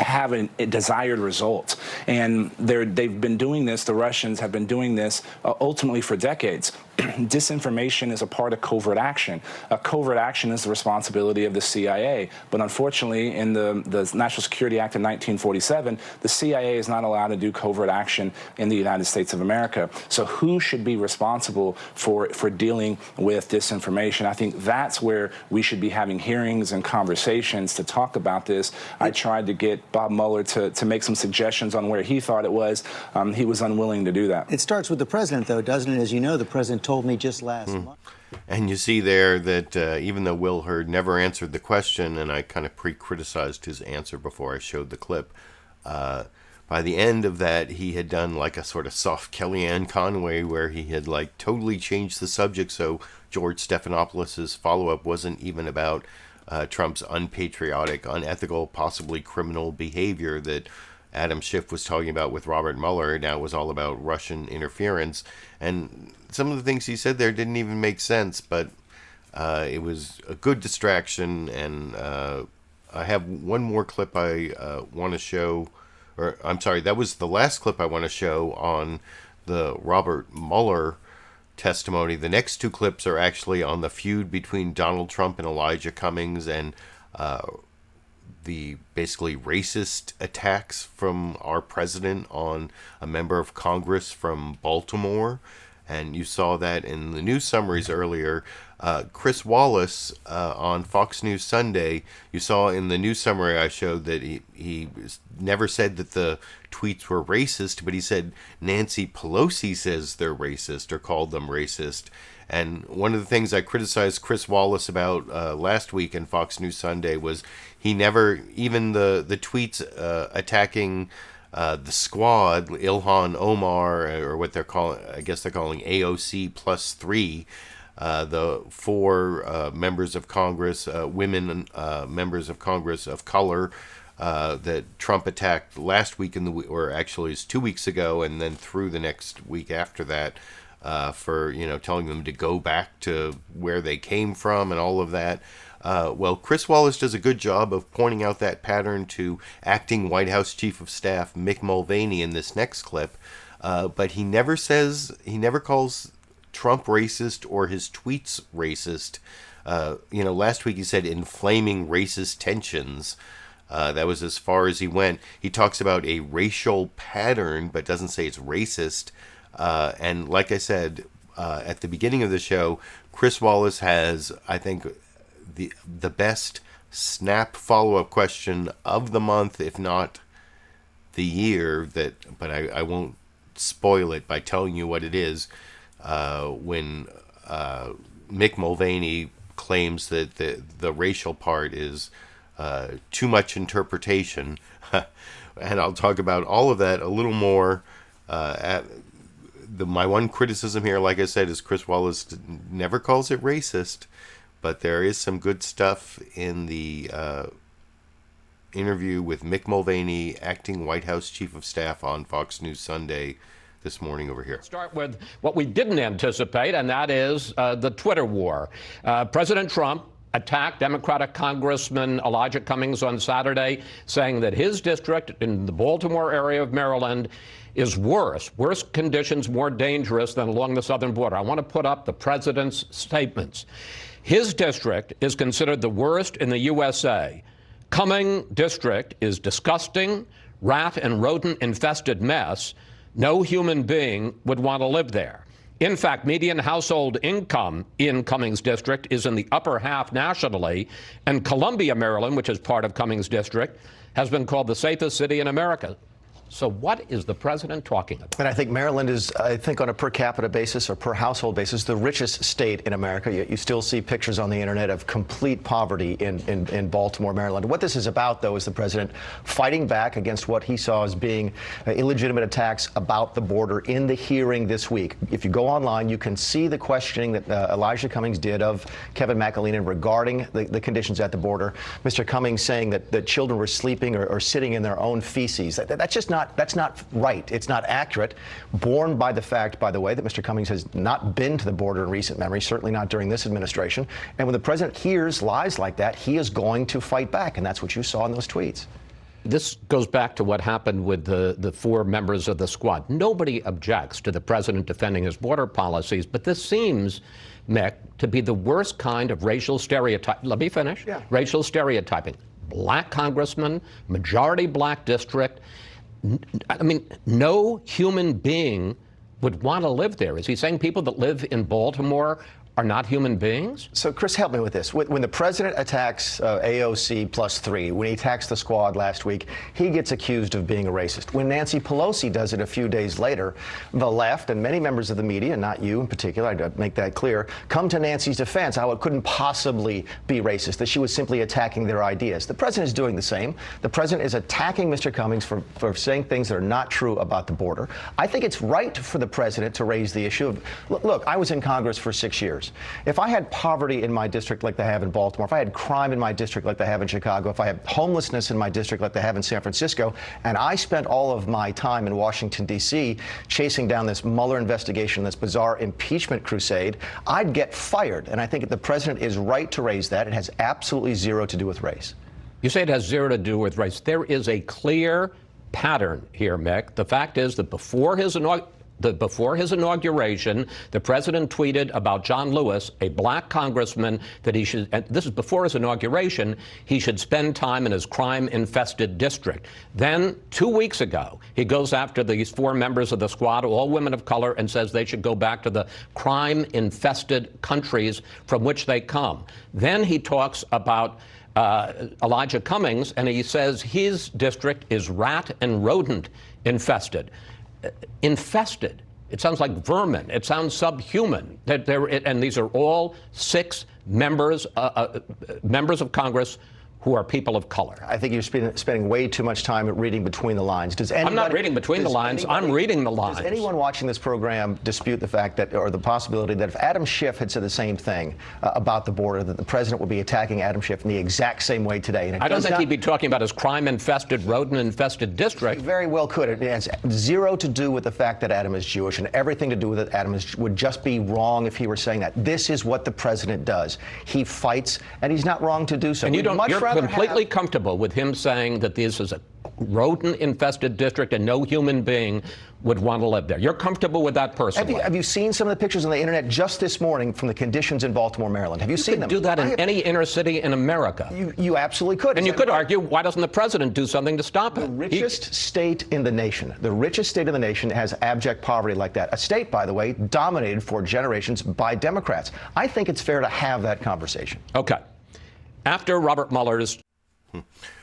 have a desired result. And they've been doing this, the Russians have been doing this ultimately for decades. Disinformation is a part of covert action. Covert action is the responsibility of the CIA. But unfortunately, in the National Security Act of 1947, the CIA is not allowed to do covert action in the United States of America. So who should be responsible for dealing with disinformation? I think that's where we should be having hearings and conversations to talk about this. I tried to get Bob Mueller to make some suggestions on where he thought it was. He was unwilling to do that. It starts with the president, though, doesn't it? As you know, the president told me just last month. And you see there that even though Will Hurd never answered the question, and I kind of pre-criticized his answer before I showed the clip, by the end of that, he had done like a sort of soft Kellyanne Conway where he had like totally changed the subject. So George Stephanopoulos' follow-up wasn't even about Trump's unpatriotic, unethical, possibly criminal behavior that Adam Schiff was talking about with Robert Mueller. Now it was all about Russian interference. And some of the things he said there didn't even make sense, but it was a good distraction. And I have one more clip I want to show, or I'm sorry, that was the last clip I want to show on the Robert Mueller testimony. The next two clips are actually on the feud between Donald Trump and Elijah Cummings and the basically racist attacks from our president on a member of Congress from Baltimore. And you saw that in the news summaries earlier. Chris Wallace on Fox News Sunday, you saw in the news summary I showed that he never said that the tweets were racist, but he said Nancy Pelosi says they're racist or called them racist. And one of the things I criticized Chris Wallace about last week in Fox News Sunday was he never, even the tweets attacking the squad, Ilhan Omar, or what they're calling, I guess they're calling AOC plus 3, the 4 members of Congress, women members of Congress of color that Trump attacked last week or actually it's 2 weeks ago, and then through the next week after that. For telling them to go back to where they came from and all of that. Well, Chris Wallace does a good job of pointing out that pattern to acting White House Chief of Staff Mick Mulvaney in this next clip, but he never calls Trump racist or his tweets racist. Last week he said inflaming racist tensions. That was as far as he went. He talks about a racial pattern, but doesn't say it's racist. And like I said at the beginning of the show, Chris Wallace has, I think, the best snap follow-up question of the month, if not the year. But I won't spoil it by telling you what it is. When Mick Mulvaney claims that the racial part is too much interpretation, and I'll talk about all of that a little more my one criticism here, like I said, is Chris Wallace never calls it racist, but there is some good stuff in the interview with Mick Mulvaney, acting White House Chief of Staff on Fox News Sunday, this morning over here. Start with what we didn't anticipate, and that is the Twitter war. President Trump attacked Democratic Congressman Elijah Cummings on Saturday, saying that his district in the Baltimore area of Maryland is worse conditions, more dangerous than along the southern border. I want to put up the president's statements. His district is considered the worst in the USA. Cummings district is disgusting, rat and rodent infested mess. No human being would want to live there. In fact, median household income in Cummings district is in the upper half nationally, and Columbia, Maryland, which is part of Cummings district, has been called the safest city in America. So what is the president talking about? And I think Maryland is, I think on a per capita basis or per household basis, the richest state in America. Yet you still see pictures on the internet of complete poverty in Baltimore, Maryland. What this is about, though, is the president fighting back against what he saw as being illegitimate attacks about the border in the hearing this week. If you go online, you can see the questioning that Elijah Cummings did of Kevin McAleenan regarding the conditions at the border. Mr. Cummings saying that children were sleeping or sitting in their own feces. That's just not That's not right. It's not accurate. Borne by the fact, by the way, that Mr. Cummings has not been to the border in recent memory, certainly not during this administration. And when the president hears lies like that, he is going to fight back. And that's what you saw in those tweets. This goes back to what happened with the 4 members of the squad. Nobody objects to the president defending his border policies, but this seems, Mick, to be the worst kind of racial stereotype. Let me finish. Yeah. Racial stereotyping. Black congressman, majority black district. I mean, no human being would want to live there. Is he saying people that live in Baltimore are not human beings? So, Chris, help me with this. When the president attacks AOC +3, when he attacks the squad last week, he gets accused of being a racist. When Nancy Pelosi does it a few days later, the left and many members of the media, not you in particular, I'd make that clear, come to Nancy's defense, how it couldn't possibly be racist, that she was simply attacking their ideas. The president is doing the same. The president is attacking Mr. Cummings for saying things that are not true about the border. I think it's right for the president to raise the issue of, look, I was in Congress for 6 years. If I had poverty in my district like they have in Baltimore, if I had crime in my district like they have in Chicago, if I had homelessness in my district like they have in San Francisco, and I spent all of my time in Washington, D.C. chasing down this Mueller investigation, this bizarre impeachment crusade, I'd get fired. And I think the president is right to raise that. It has absolutely zero to do with race. You say it has zero to do with race. There is a clear pattern here, Mick. The fact is that before his inauguration, the president tweeted about John Lewis, a black congressman, that he should, and this is before his inauguration, he should spend time in his crime-infested district. Then, 2 weeks ago, he goes after these 4 members of the squad, all women of color, and says they should go back to the crime-infested countries from which they come. Then he talks about Elijah Cummings, and he says his district is rat and rodent infested. Infested. It sounds like vermin. It sounds subhuman. And these are all 6 members of Congress who are people of color. I think you're spending way too much time reading between the lines. I'm not reading between the lines. I'm reading the lines. Does anyone watching this program dispute the fact that, or the possibility that if Adam Schiff had said the same thing about the border, that the president would be attacking Adam Schiff in the exact same way today? And I don't think he'd be talking about his crime-infested, rodent-infested district. He very well could. It has zero to do with the fact that Adam is Jewish, and everything to do with it. Adam would just be wrong if he were saying that. This is what the president does. He fights, and he's not wrong to do so. And you're completely comfortable with him saying that this is a rodent-infested district and no human being would want to live there. You're comfortable with that personally? Have you seen some of the pictures on the internet just this morning from the conditions in Baltimore, Maryland? Have you seen them? You could do that in any inner city in America. You absolutely could. And you could argue, why doesn't the president do something to stop it? The richest state in the nation, has abject poverty like that. A state, by the way, dominated for generations by Democrats. I think it's fair to have that conversation. Okay. After Robert Mueller's...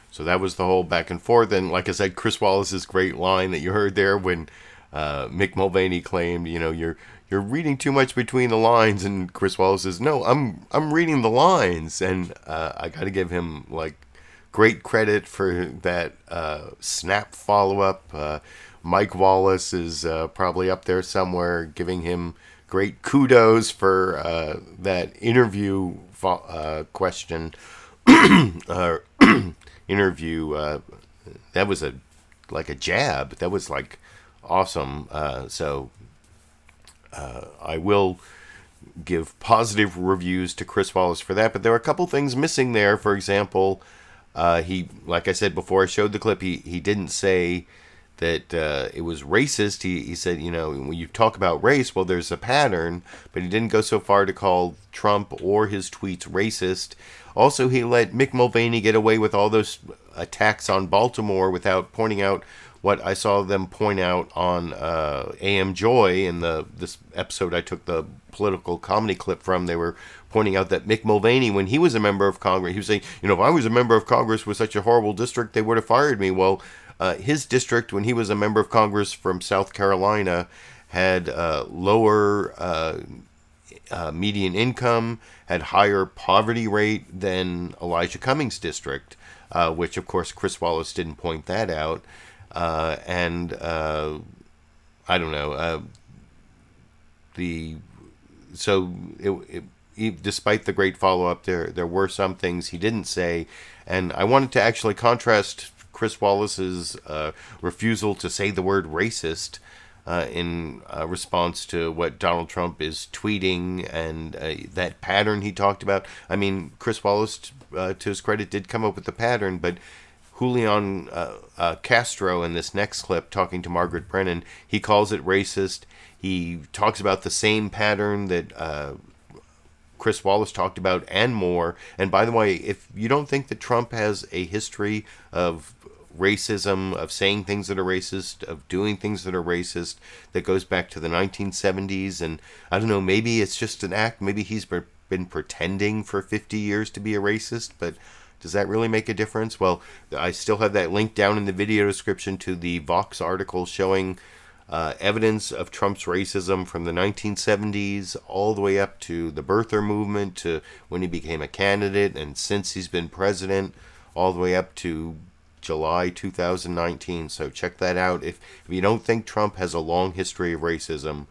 So that was the whole back and forth. And like I said, Chris Wallace's great line that you heard there when Mick Mulvaney claimed, you know, you're reading too much between the lines. And Chris Wallace says, no, I'm reading the lines. And I got to give him like great credit for that snap follow-up. Mike Wallace is probably up there somewhere giving him great kudos for that interview question. Interview, that was like a jab. That was like awesome. I will give positive reviews to Chris Wallace for that, but there are a couple things missing there. For example, he, like I said before I showed the clip, he didn't say that it was racist. He said, when you talk about race, well, there's a pattern, but he didn't go so far to call Trump or his tweets racist. Also, he let Mick Mulvaney get away with all those attacks on Baltimore without pointing out what I saw them point out on AM Joy in this episode I took the political comedy clip from. They were pointing out that Mick Mulvaney, when he was a member of Congress, he was saying, if I was a member of Congress with such a horrible district, they would have fired me. Well, his district, when he was a member of Congress from South Carolina, had lower median income, had higher poverty rate than Elijah Cummings' district, which, of course, Chris Wallace didn't point that out. I don't know. Despite the great follow-up, there were some things he didn't say, and I wanted to actually contrast Chris Wallace's refusal to say the word racist in response to what Donald Trump is tweeting and that pattern he talked about. I mean, Chris Wallace, to his credit, did come up with the pattern, but Julián Castro in this next clip talking to Margaret Brennan, he calls it racist. He talks about the same pattern that Chris Wallace talked about and more. And by the way, if you don't think that Trump has a history of racism, of saying things that are racist, of doing things that are racist, that goes back to the 1970s, and I don't know, maybe it's just an act, maybe he's been pretending for 50 years to be a racist, but does that really make a difference? Well, I still have that link down in the video description to the Vox article showing evidence of Trump's racism from the 1970s all the way up to the birther movement, to when he became a candidate, and since he's been president, all the way up to July 2019. So check that out. If you don't think Trump has a long history of racism,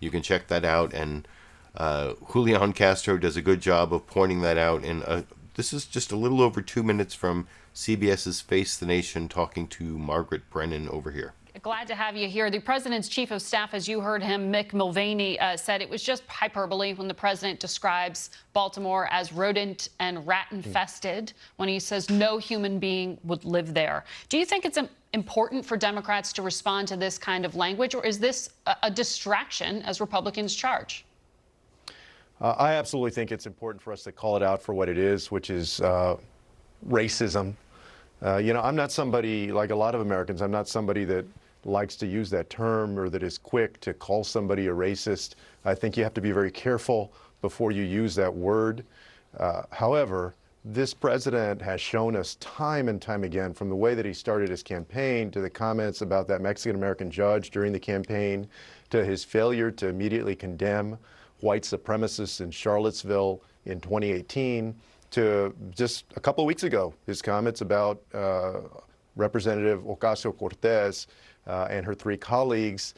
you can check that out. And Julián Castro does a good job of pointing that out. And this is just a little over 2 minutes from CBS's Face the Nation talking to Margaret Brennan over here. Glad to have you here. The president's chief of staff, as you heard him, Mick Mulvaney, said it was just hyperbole when the president describes Baltimore as rodent and rat infested, when he says no human being would live there. Do you think it's important for Democrats to respond to this kind of language, or is this a distraction as Republicans charge? I absolutely think it's important for us to call it out for what it is, which is racism. I'm not somebody, like a lot of Americans, I'm not somebody that likes to use that term or that is quick to call somebody a racist. I think you have to be very careful before you use that word. However, this president has shown us time and time again, from the way that he started his campaign to the comments about that Mexican-American judge during the campaign, to his failure to immediately condemn white supremacists in Charlottesville in 2018, to just a couple of weeks ago, his comments about Representative Ocasio-Cortez and her three colleagues,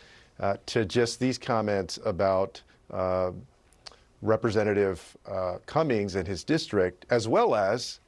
to just these comments about Representative Cummings and his district, as well as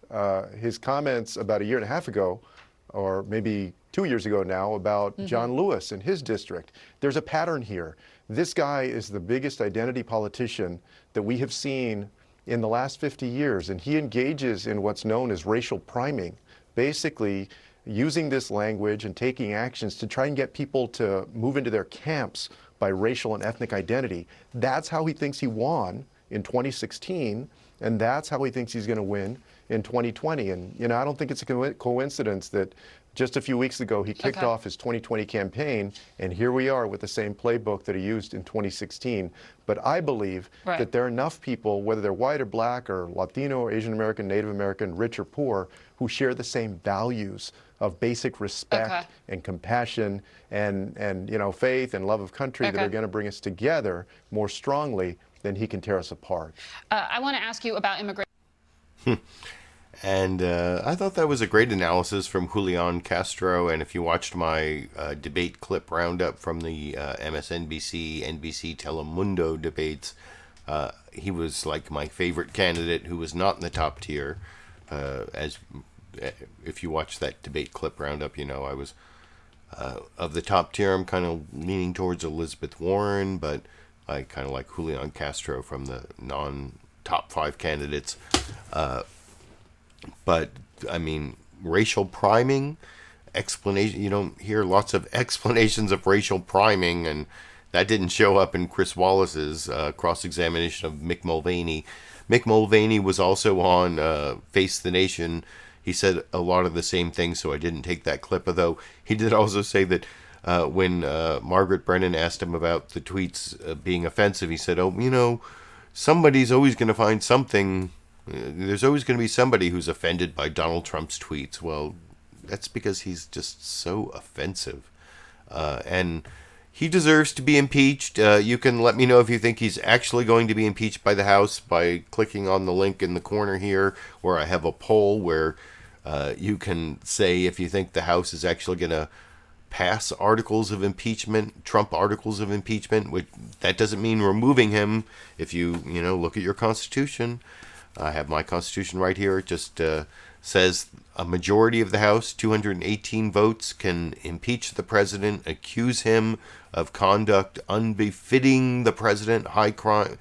his comments about a year and a half ago, or maybe 2 years ago now, about John Lewis and his district. There's a pattern here. This guy is the biggest identity politician that we have seen in the last 50 years, and he engages in what's known as racial priming, basically using this language and taking actions to try and get people to move into their camps by racial and ethnic identity. That's how he thinks he won in 2016, and that's how he thinks he's going to win in 2020. And, I don't think it's a coincidence that just a few weeks ago he kicked off his 2020 campaign, and here we are with the same playbook that he used in 2016. But I believe that there are enough people, whether they're white or black or Latino or Asian American, Native American, rich or poor, who share the same values of basic respect and compassion and faith and love of country that are going to bring us together more strongly than he can tear us apart. I want to ask you about immigration. And I thought that was a great analysis from Julián Castro. And if you watched my debate clip roundup from the MSNBC, NBC, Telemundo debates, he was like my favorite candidate who was not in the top tier. If you watch that debate clip roundup, I was Of the top tier, I'm kind of leaning towards Elizabeth Warren, but I kind of like Julián Castro from the non-top 5 candidates. But, I mean, racial priming, explanation, you don't hear lots of explanations of racial priming, and that didn't show up in Chris Wallace's cross-examination of Mick Mulvaney. Mick Mulvaney was also on Face the Nation. He said a lot of the same things, so I didn't take that clip, although he did also say that when Margaret Brennan asked him about the tweets being offensive, he said, oh, you know, somebody's always going to find something. There's always going to be somebody who's offended by Donald Trump's tweets. Well, that's because he's just so offensive. And he deserves to be impeached. You can let me know if you think he's actually going to be impeached by the House by clicking on the link in the corner here, where I have a poll where you can say if you think the House is actually going to pass articles of impeachment, Trump articles of impeachment, which that doesn't mean removing him. If you look at your Constitution, I have my Constitution right here. It just says a majority of the House, 218 votes, can impeach the president, accuse him of conduct unbefitting the president, high crime,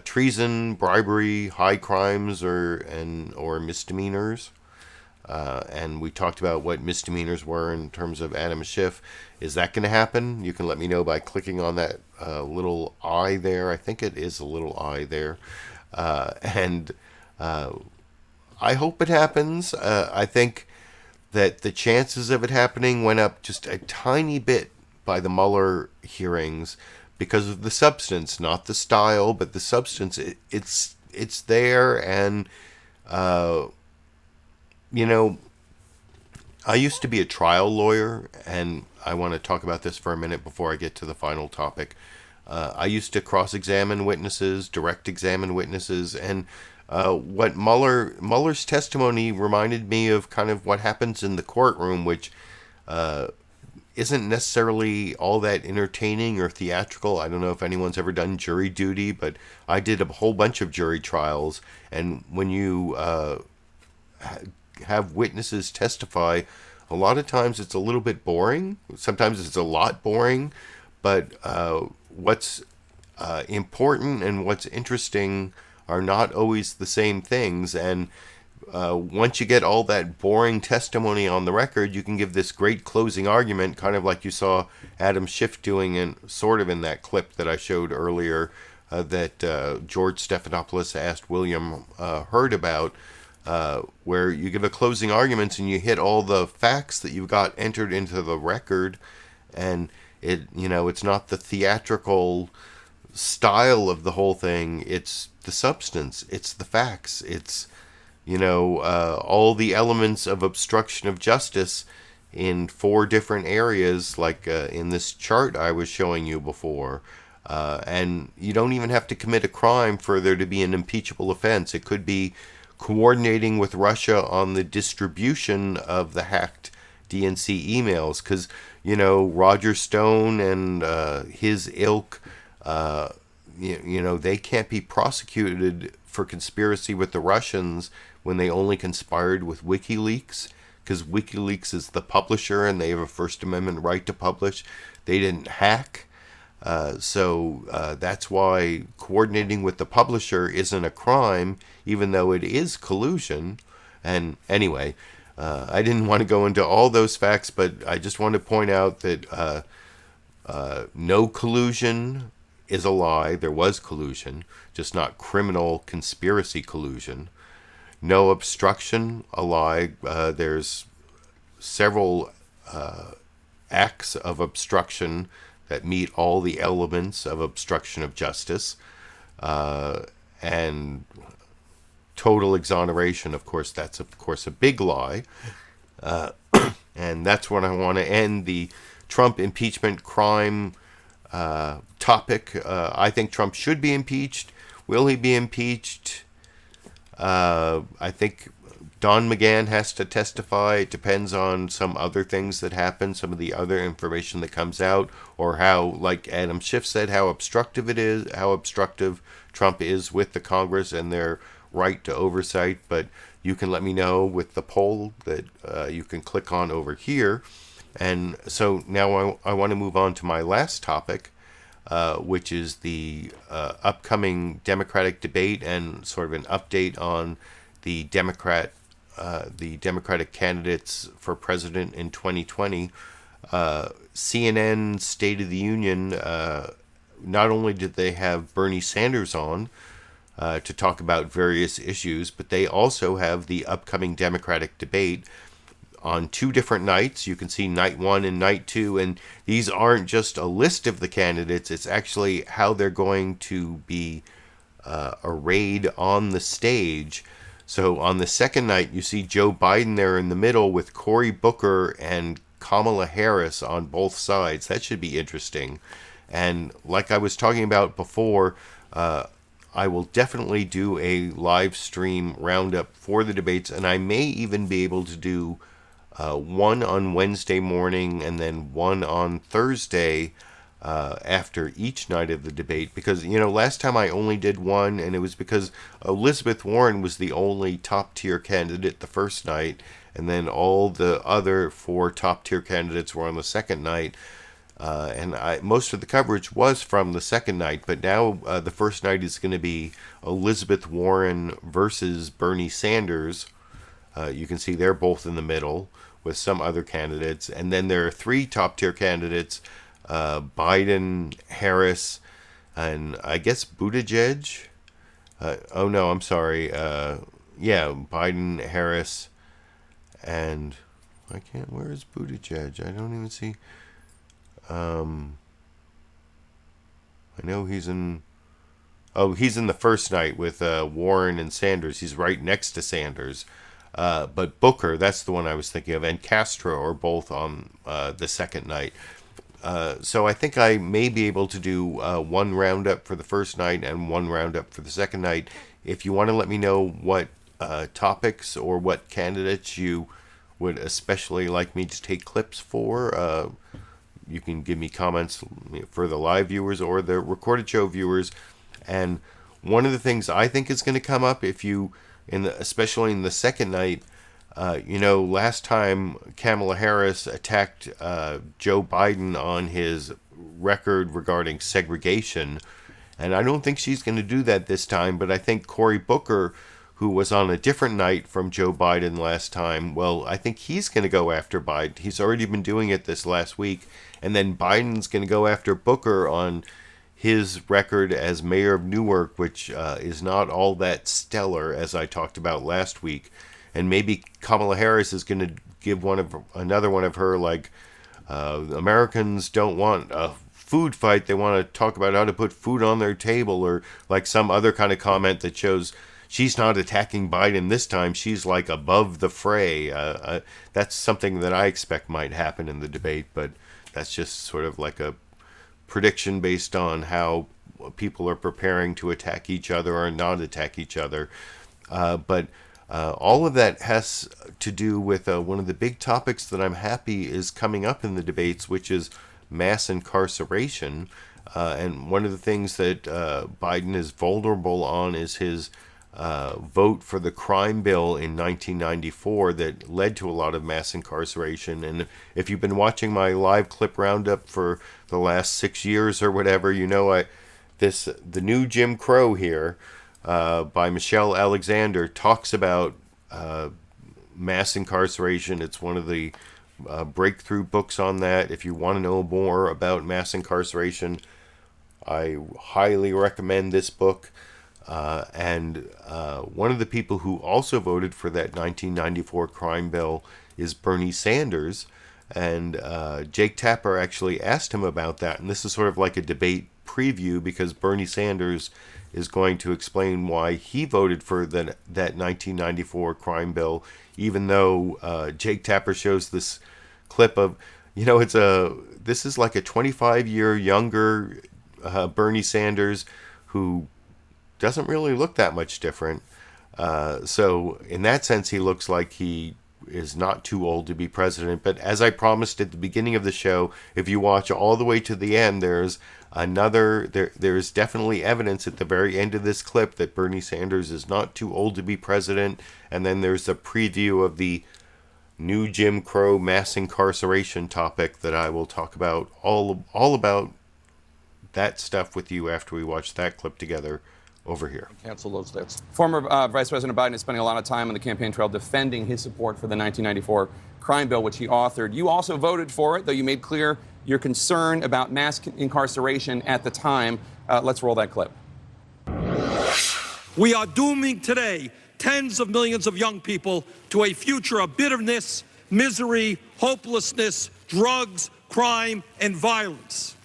treason, bribery, high crimes, or misdemeanors. And we talked about what misdemeanors were in terms of Adam Schiff. Is that going to happen? You can let me know by clicking on that little I there. I think it is a little I there. And I hope it happens. I think that the chances of it happening went up just a tiny bit by the Mueller hearings because of the substance, not the style, but the substance. It's there, and I used to be a trial lawyer, and I want to talk about this for a minute before I get to the final topic. I used to cross-examine witnesses, direct examine witnesses, and what Mueller's testimony reminded me of kind of what happens in the courtroom, which isn't necessarily all that entertaining or theatrical. I don't know if anyone's ever done jury duty, but I did a whole bunch of jury trials, and when you have witnesses testify, a lot of times it's a little bit boring. Sometimes it's a lot boring, but what's important and what's interesting are not always the same things. And once you get all that boring testimony on the record, you can give this great closing argument, kind of like you saw Adam Schiff doing in that clip that I showed earlier that George Stephanopoulos asked William Hurd about, where you give a closing argument and you hit all the facts that you've got entered into the record, and it's not the theatrical style of the whole thing, it's the substance, it's the facts, it's all the elements of obstruction of justice in 4 different areas, like in this chart I was showing you before. And you don't even have to commit a crime for there to be an impeachable offense. It could be coordinating with Russia on the distribution of the hacked DNC emails, because Roger Stone and his ilk, they can't be prosecuted for conspiracy with the Russians when they only conspired with WikiLeaks, because WikiLeaks is the publisher and they have a First Amendment right to publish. They didn't hack. So that's why coordinating with the publisher isn't a crime, even though it is collusion. And anyway, I didn't want to go into all those facts, but I just want to point out that no collusion is a lie. There was collusion, just not criminal conspiracy collusion. No obstruction, a lie. There's several acts of obstruction that meet all the elements of obstruction of justice. And total exoneration, of course, that's of course a big lie. And that's when I want to end the Trump impeachment crime topic. I think Trump should be impeached. Will he be impeached? I think Don McGahn has to testify. It depends on some other things that happen, some of the other information that comes out, or how, like Adam Schiff said, how obstructive it is, how obstructive Trump is with the Congress and their right to oversight. But you can let me know with the poll that you can click on over here. And so now I want to move on to my last topic, which is the upcoming Democratic debate and sort of an update on the Democratic candidates for president in 2020. CNN State of the Union, not only did they have Bernie Sanders on to talk about various issues, but they also have the upcoming Democratic debate on 2 different nights. You can see night 1 and night 2, and these aren't just a list of the candidates, it's actually how they're going to be arrayed on the stage. So on the second night, you see Joe Biden there in the middle with Cory Booker and Kamala Harris on both sides. That should be interesting. And like I was talking about before, I will definitely do a live stream roundup for the debates, and I may even be able to do one on Wednesday morning and then one on Thursday after each night of the debate, because last time I only did one, and it was because Elizabeth Warren was the only top tier candidate the first night, and then all the other 4 top tier candidates were on the second night, and most of the coverage was from the second night. But now the first night is going to be Elizabeth Warren versus Bernie Sanders. You can see they're both in the middle with some other candidates. And then there are 3 top-tier candidates, Biden, Harris, and I guess Buttigieg. Oh, no, I'm sorry. Biden, Harris, and where is Buttigieg? I don't even see. I know he's in the first night with Warren and Sanders. He's right next to Sanders. But Booker, that's the one I was thinking of, and Castro are both on the second night. So I think I may be able to do one roundup for the first night and one roundup for the second night. If you want to let me know what topics or what candidates you would especially like me to take clips for, you can give me comments for the live viewers or the recorded show viewers. And one of the things I think is going to come up, especially in the second night, last time Kamala Harris attacked Joe Biden on his record regarding segregation, and I don't think she's going to do that this time, but I think Cory Booker, who was on a different night from Joe Biden last time, well, I think he's going to go after Biden. He's already been doing it this last week, and then Biden's going to go after Booker on his record as mayor of Newark, which is not all that stellar, as I talked about last week. And maybe Kamala Harris is going to give another one of her, like, Americans don't want a food fight. They want to talk about how to put food on their table, or like some other kind of comment that shows she's not attacking Biden this time. She's like above the fray. That's something that I expect might happen in the debate, but that's just sort of like a prediction based on how people are preparing to attack each other or not attack each other. But all of that has to do with one of the big topics that I'm happy is coming up in the debates, which is mass incarceration. And one of the things that Biden is vulnerable on is his vote for the crime bill in 1994 that led to a lot of mass incarceration. And if you've been watching my live clip roundup for the last 6 years or whatever, the new Jim Crow here by Michelle Alexander talks about mass incarceration. It's one of the breakthrough books on that. If you want to know more about mass incarceration, I highly recommend this book. And one of the people who also voted for that 1994 crime bill is Bernie Sanders. And Jake Tapper actually asked him about that. And this is sort of like a debate preview, because Bernie Sanders is going to explain why he voted for that 1994 crime bill, even though Jake Tapper shows this clip of, this is like a 25-year younger Bernie Sanders who doesn't really look that much different. So in that sense, he looks like he is not too old to be president. But as I promised at the beginning of the show, if you watch all the way to the end, there's definitely evidence at the very end of this clip that Bernie Sanders is not too old to be president. And then there's a preview of the new Jim Crow mass incarceration topic that I will talk about all about that stuff with you after we watch that clip together over here. Cancel those debts. Former Vice President Biden is spending a lot of time on the campaign trail defending his support for the 1994 crime bill, which he authored. You also voted for it, though you made clear your concern about mass incarceration at the time. Let's roll that clip. We are dooming today tens of millions of young people to a future of bitterness, misery, hopelessness, drugs, crime, and violence.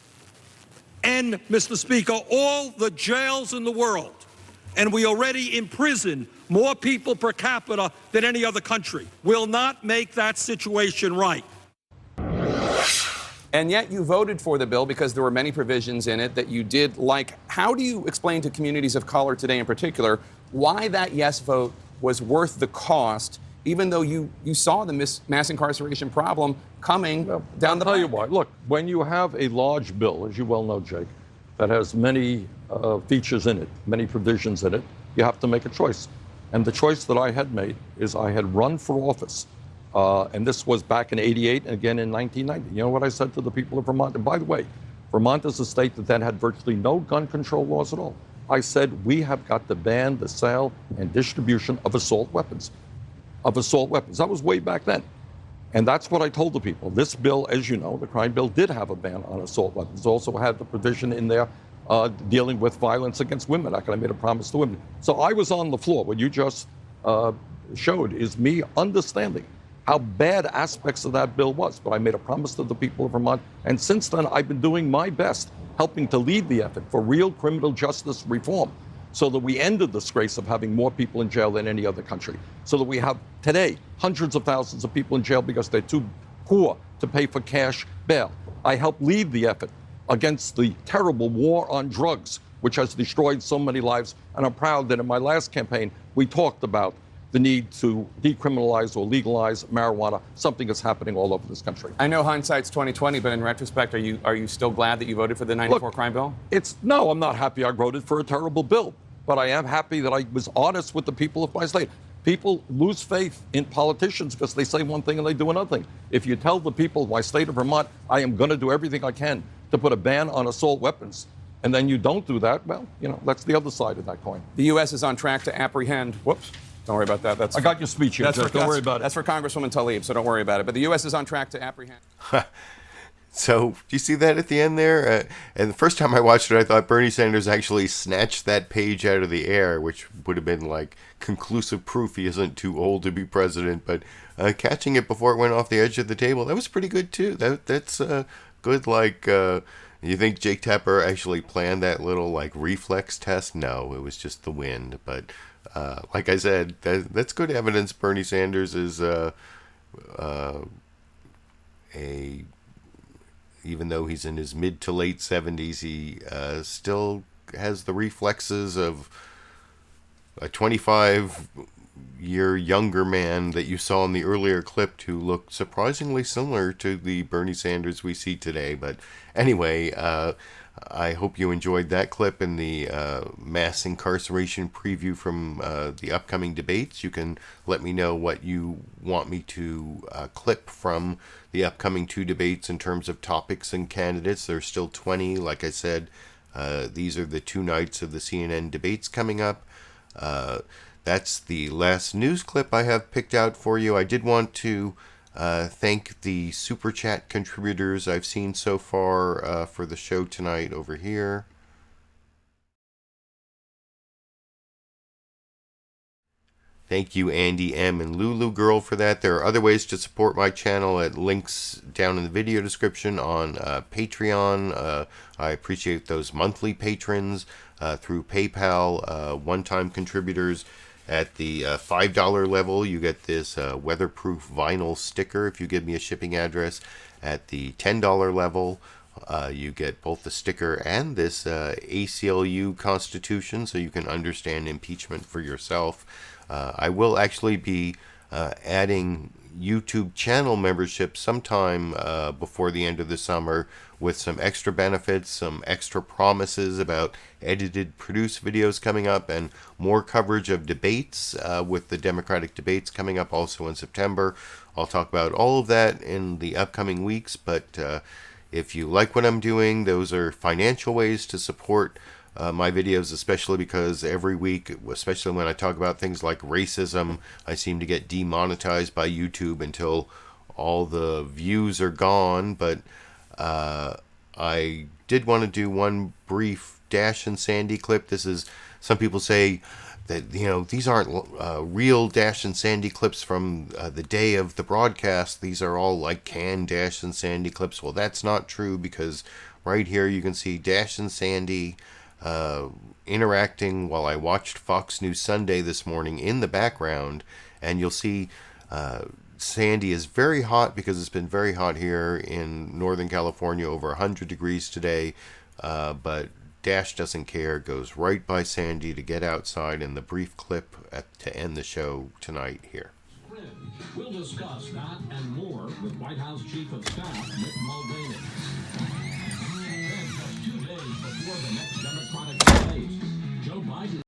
And, Mr. Speaker, all the jails in the world, and we already imprison more people per capita than any other country, will not make that situation right. And yet you voted for the bill because there were many provisions in it that you did like. How do you explain to communities of color today in particular why that yes vote was worth the cost, even though you saw the mass incarceration problem coming down the pipe? I'll tell you why. Look, when you have a large bill, as you well know, Jake, that has many features in it, many provisions in it, you have to make a choice. And the choice that I had made is I had run for office. And this was back in '88 and again in 1990. You know what I said to the people of Vermont? And by the way, Vermont is a state that then had virtually no gun control laws at all. I said, we have got to ban the sale and distribution of assault weapons. That was way back then. And that's what I told the people. This bill, as you know, the crime bill did have a ban on assault weapons. It also had the provision in there dealing with violence against women. I made a promise to women. So I was on the floor. What you just showed is me understanding how bad aspects of that bill was. But I made a promise to the people of Vermont. And since then, I've been doing my best, helping to lead the effort for real criminal justice reform so that we end the disgrace of having more people in jail than any other country. So that we have today hundreds of thousands of people in jail because they're too poor to pay for cash bail. I helped lead the effort against the terrible war on drugs, which has destroyed so many lives. And I'm proud that in my last campaign, we talked about the need to decriminalize or legalize marijuana, something that's happening all over this country. I know hindsight's 20/20, but in retrospect, are you still glad that you voted for the 94 crime bill? No, I'm not happy I voted for a terrible bill, but I am happy that I was honest with the people of my state. People lose faith in politicians because they say one thing and they do another thing. If you tell the people of my state of Vermont, I am going to do everything I can to put a ban on assault weapons, and then you don't do that, well, that's the other side of that coin. The U.S. is on track to apprehend, don't worry about that. I got your speech here, don't worry about it. That's for Congresswoman Tlaib, so don't worry about it. But the U.S. is on track to apprehend. So, do you see that at the end there? And the first time I watched it, I thought Bernie Sanders actually snatched that page out of the air, which would have been like conclusive proof he isn't too old to be president. But catching it before it went off the edge of the table, that was pretty good too. That's good. Like, you think Jake Tapper actually planned that little like reflex test? No, it was just the wind. But like I said, that's good evidence. Bernie Sanders is even though he's in his mid to late 70s, he still has the reflexes of a 25-year younger man that you saw in the earlier clip who looked surprisingly similar to the Bernie Sanders we see today. But anyway, I hope you enjoyed that clip and the mass incarceration preview from the upcoming debates. You can let me know what you want me to clip from the upcoming two debates in terms of topics and candidates. There's still 20. Like I said, these are the two nights of the CNN debates coming up. That's the last news clip I have picked out for you. I did want to thank the Super Chat contributors I've seen so far for the show tonight over here. Thank you, Andy M. and Lulu Girl, for that. There are other ways to support my channel at links down in the video description on Patreon. I appreciate those monthly patrons through PayPal, one-time contributors. At the $5 level, you get this weatherproof vinyl sticker if you give me a shipping address. At the $10 level, you get both the sticker and this ACLU Constitution so you can understand impeachment for yourself. I will actually be adding YouTube channel membership sometime before the end of the summer with some extra benefits, some extra promises about edited, produced videos coming up, and more coverage of debates with the Democratic debates coming up also in September. I'll talk about all of that in the upcoming weeks, but if you like what I'm doing, those are financial ways to support my videos, especially because every week, especially when I talk about things like racism, I seem to get demonetized by YouTube until all the views are gone. But I did want to do one brief Dash and Sandy clip. This is, some people say that, you know, these aren't real Dash and Sandy clips from the day of the broadcast. These are all like canned Dash and Sandy clips. Well, that's not true, because right here you can see Dash and Sandy interacting while I watched Fox News Sunday this morning in the background, and you'll see Sandy is very hot because it's been very hot here in Northern California, over 100 degrees today, but Dash doesn't care, goes right by Sandy to get outside in the brief clip to end the show tonight here. We'll discuss that and more with White House Chief of Staff Mick Mulvaney. Then, just 2 days before the next Democratic debate, Joe Biden.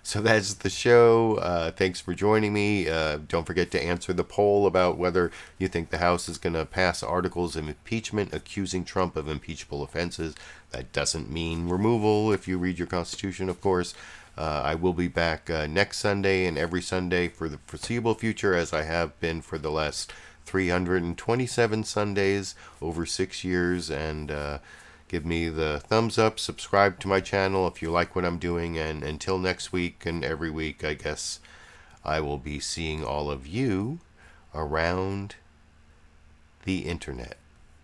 So that's the show. Thanks for joining me. Don't forget to answer the poll about whether you think the House is going to pass articles of impeachment accusing Trump of impeachable offenses. That doesn't mean removal if you read your Constitution, of course. I will be back next Sunday and every Sunday for the foreseeable future, as I have been for the last 327 Sundays over 6 years. And give me the thumbs up, subscribe to my channel if you like what I'm doing, and until next week and every week, I guess I will be seeing all of you around the internet.